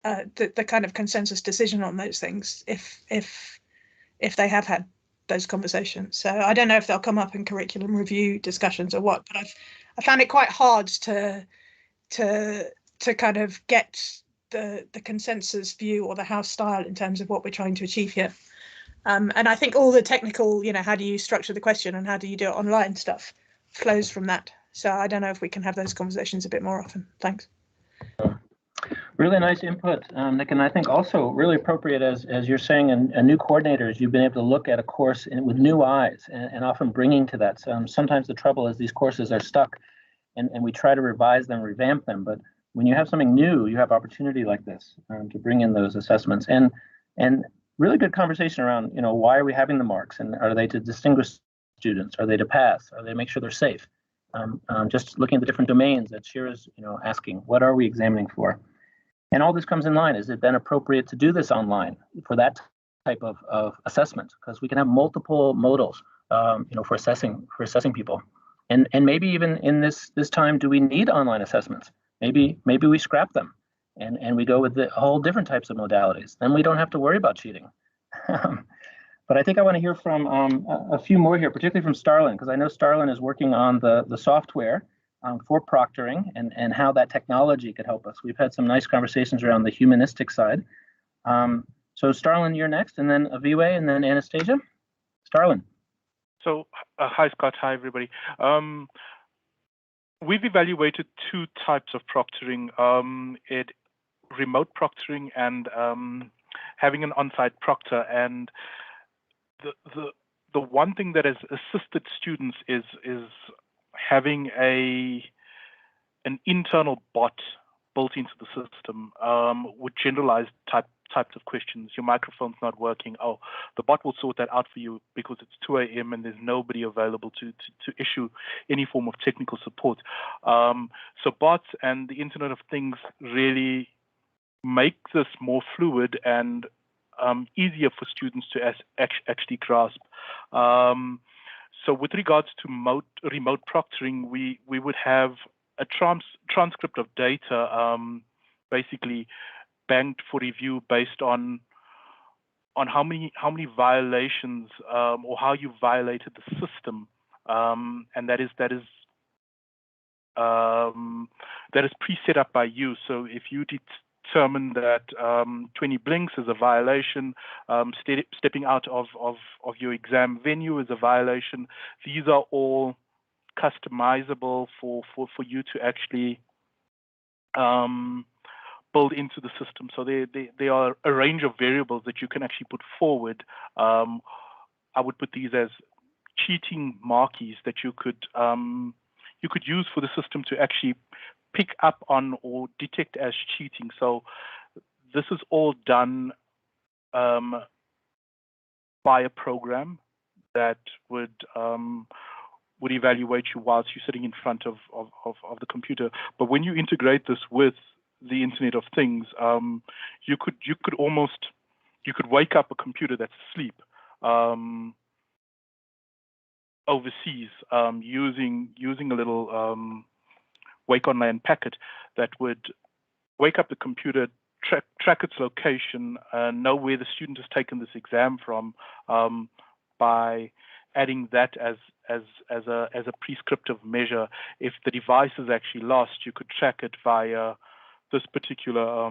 Speaker 10: the kind of consensus decision on those things if they have had those conversations. So I don't know if they'll come up in curriculum review discussions or what, but I found it quite hard to kind of get the consensus view or the house style in terms of what we're trying to achieve here. And I think all the technical, you know, how do you structure the question and how do you do it online stuff flows from that. So I don't know if we can have those conversations a bit more often. Thanks.
Speaker 2: Really nice input, Nick, and I think also really appropriate as you're saying, and new coordinators, you've been able to look at a course with new eyes and often bringing to that. Sometimes the trouble is these courses are stuck and we try to revise them, revamp them, but when you have something new, you have opportunity like this to bring in those assessments and really good conversation around, you know, why are we having the marks, and are they to distinguish students? Are they to pass? Are they to make sure they're safe? Just looking at the different domains that Shira's, you know, asking, what are we examining for? And all this comes in line. Is it then appropriate to do this online for that type of assessment? Because we can have multiple modals, you know, for assessing people. And maybe even in this time, do we need online assessments? Maybe we scrap them and we go with the whole different types of modalities. Then we don't have to worry about cheating. But I think I want to hear from a few more here, particularly from Starlin, because I know Starlin is working on the software for proctoring and how that technology could help us. We've had some nice conversations around the humanistic side. So Starlin, you're next, and then Aviwe, and then Anastasia. Starlin.
Speaker 11: So hi, Scott. Hi, everybody. We've evaluated 2 types of proctoring, remote proctoring and having an on-site proctor. And the one thing that has assisted students is having an internal bot built into the system with generalized types of questions. Your microphone's not working. Oh, the bot will sort that out for you because it's 2 a.m. and there's nobody available to issue any form of technical support. So bots and the Internet of Things really make this more fluid and easier for students to actually grasp. So with regards to remote proctoring, we would have a transcript of data basically banked for review based on how many violations or how you violated the system, and that is pre-set up by you. So if you determine that 20 blinks is a violation, stepping out of your exam venue is a violation, these are all customizable for you to actually build into the system. So there are a range of variables that you can actually put forward. I would put these as cheating marquees that you could use for the system to actually pick up on or detect as cheating. So this is all done by a program that would evaluate you whilst you're sitting in front of the computer. But when you integrate this with the Internet of Things, you could wake up a computer that's asleep overseas using a little wake on land packet that would wake up the computer, track its location, know where the student has taken this exam from, by adding that as a prescriptive measure. If the device is actually lost, you could track it via this particular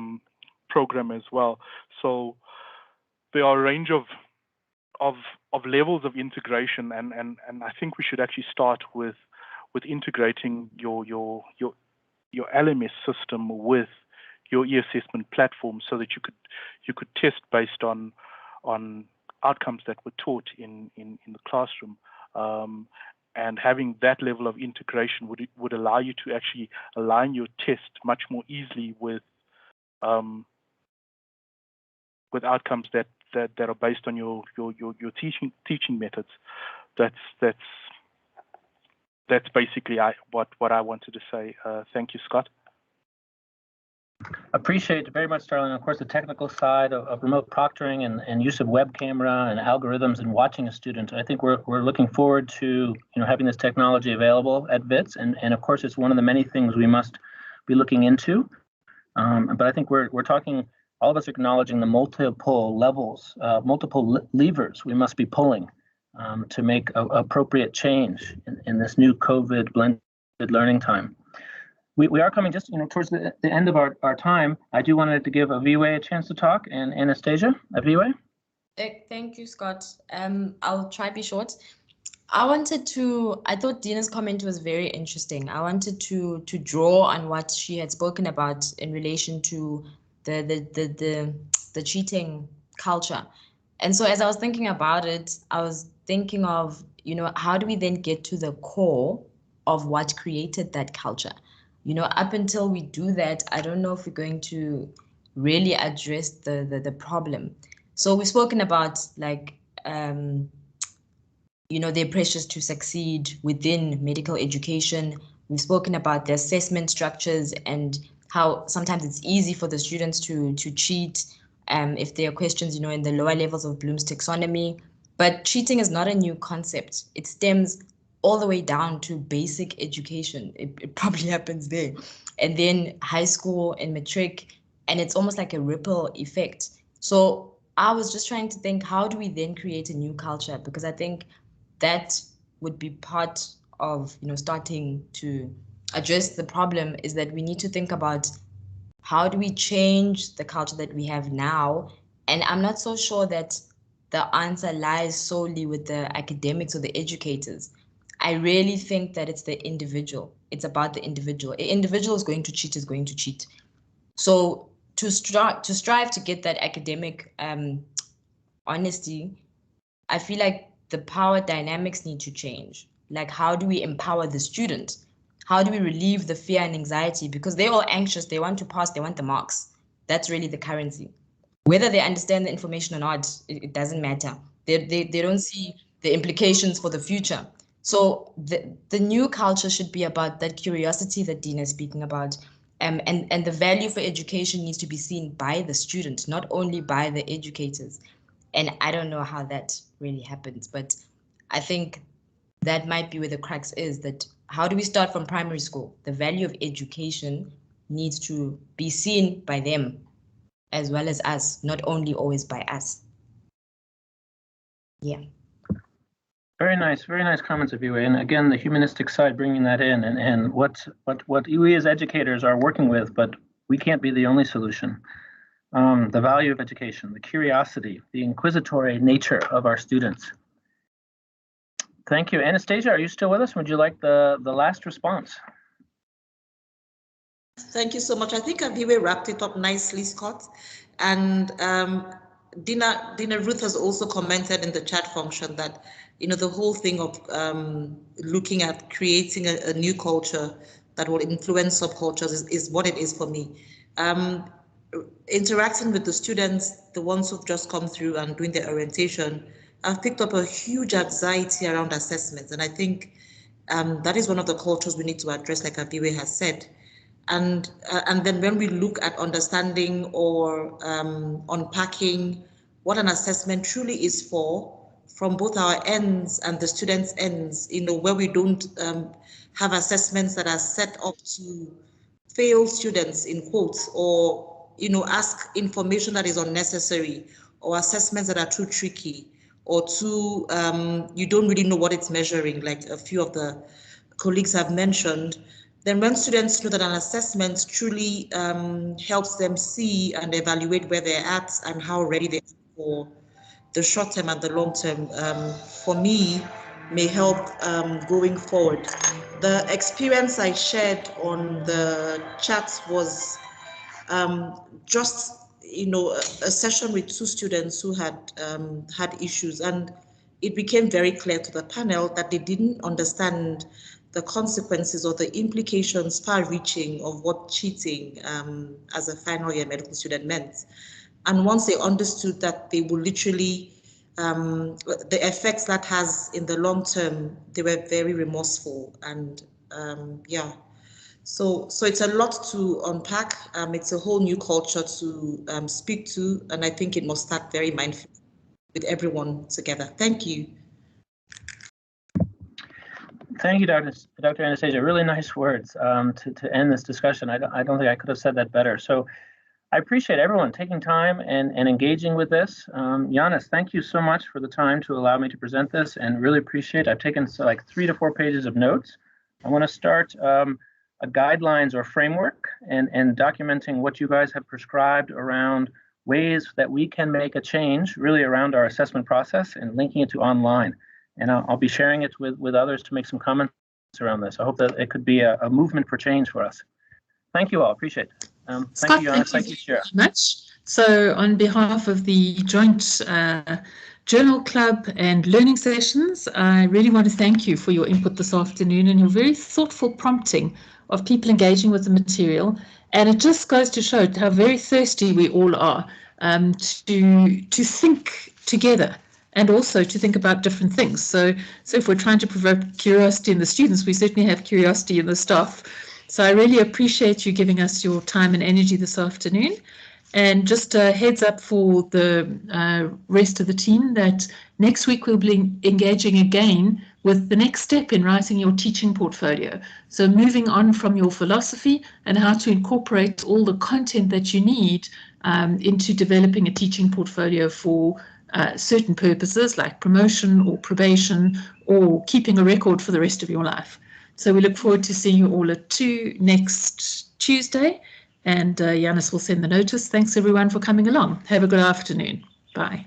Speaker 11: program as well. So there are a range of levels of integration, and I think we should actually start with integrating your LMS system with your e-assessment platform, so that you could test based on outcomes that were taught in the classroom. And having that level of integration would allow you to actually align your test much more easily with outcomes that are based on your teaching methods. That's basically what I wanted to say. Thank you, Scott.
Speaker 2: Appreciate very much, Starling. Of course, the technical side of remote proctoring and use of web camera and algorithms and watching a student. I think we're looking forward to having this technology available at WITS, and of course, it's one of the many things we must be looking into. But I think we're talking. All of us acknowledging the multiple levels, multiple levers we must be pulling to make appropriate change in this new COVID blended learning time. We are coming just towards the end of our time. I do wanted to give Aviwe a chance to talk, and Anastasia. Aviwe?
Speaker 12: Thank you, Scott. I'll try to be short. I thought Dina's comment was very interesting. I wanted to draw on what she had spoken about in relation to the cheating culture. And so as I was thinking about it, I was thinking of, how do we then get to the core of what created that culture? Up until we do that, I don't know if we're going to really address the problem. So we've spoken about their pressures to succeed within medical education. We've spoken about the assessment structures and how sometimes it's easy for the students to cheat if there are questions, in the lower levels of Bloom's taxonomy. But cheating is not a new concept. It stems all the way down to basic education. It probably happens there. And then high school and matric, and it's almost like a ripple effect. So I was just trying to think, how do we then create a new culture? Because I think that would be part of, starting to address the problem, is that we need to think about how do we change the culture that we have now. And I'm not so sure that the answer lies solely with the academics or the educators. I really think that it's the individual. It's about the individual. An individual is going to cheat. So to strive to get that academic honesty, I feel like the power dynamics need to change. Like, how do we empower the student? How do we relieve the fear and anxiety? Because they're all anxious, they want to pass, they want the marks. That's really the currency. Whether they understand the information or not, it doesn't matter. They don't see the implications for the future. So the new culture should be about that curiosity that Dina is speaking about. And the value for education needs to be seen by the student, not only by the educators. And I don't know how that really happens, but I think that might be where the crux is, that how do we start from primary school? The value of education needs to be seen by them as well as us, not only always by us. Yeah.
Speaker 2: Very nice comments of you. And again, the humanistic side, bringing that in, and what we as educators are working with, but we can't be the only solution. The value of education, the curiosity, the inquisitory nature of our students. Thank you. Anastasia, are you still with us? Would you like the last response?
Speaker 13: Thank you so much. I think Aviwe wrapped it up nicely, Scott. And Dina Ruth has also commented in the chat function that, you know, the whole thing of looking at creating a new culture that will influence subcultures is what it is for me. Interacting with the students, the ones who've just come through and doing their orientation, I've picked up a huge anxiety around assessments. And I think that is one of the cultures we need to address, like Abiwe has said. And then when we look at understanding or unpacking what an assessment truly is for, from both our ends and the students' ends, you know, where we don't have assessments that are set up to fail students, in quotes, or, you know, ask information that is unnecessary, or assessments that are too tricky, or too, you don't really know what it's measuring, like a few of the colleagues have mentioned. Then when students know that an assessment truly helps them see and evaluate where they're at and how ready they are for the short term and the long term, for me, may help going forward. The experience I shared on the chat was just, you know, a session with 2 students who had had issues, and it became very clear to the panel that they didn't understand the consequences or the implications far-reaching of what cheating as a final year medical student meant. And once they understood that they will literally, the effects that has in the long term, they were very remorseful. And yeah, so it's a lot to unpack. It's a whole new culture to speak to, and I think it must start very mindful with everyone together. Thank you.
Speaker 2: Thank you, Dr. Anastasia. Really nice words to end this discussion. I don't think I could have said that better. So I appreciate everyone taking time and engaging with this. Giannis, thank you so much for the time to allow me to present this, and really appreciate it. I've taken like 3 to 4 pages of notes. I want to start a guidelines or framework and documenting what you guys have prescribed around ways that we can make a change really around our assessment process and linking it to online. And I'll be sharing it with others to make some comments around this. I hope that it could be a movement for change for us. Thank you all. Appreciate it.
Speaker 3: Scott,
Speaker 2: thank you, Giannis. Thank you, Shira.
Speaker 3: Very much. So on behalf of the joint Journal Club and learning sessions, I really want to thank you for your input this afternoon and your very thoughtful prompting of people engaging with the material. And it just goes to show how very thirsty we all are to think together, and also to think about different things. So if we're trying to provoke curiosity in the students, we certainly have curiosity in the staff. So I really appreciate you giving us your time and energy this afternoon. And just a heads up for the rest of the team that next week we'll be engaging again with the next step in writing your teaching portfolio. So moving on from your philosophy and how to incorporate all the content that you need into developing a teaching portfolio for certain purposes like promotion or probation or keeping a record for the rest of your life. So we look forward to seeing you all at 2 next Tuesday, and Giannis will send the notice. Thanks everyone for coming along. Have a good afternoon. Bye.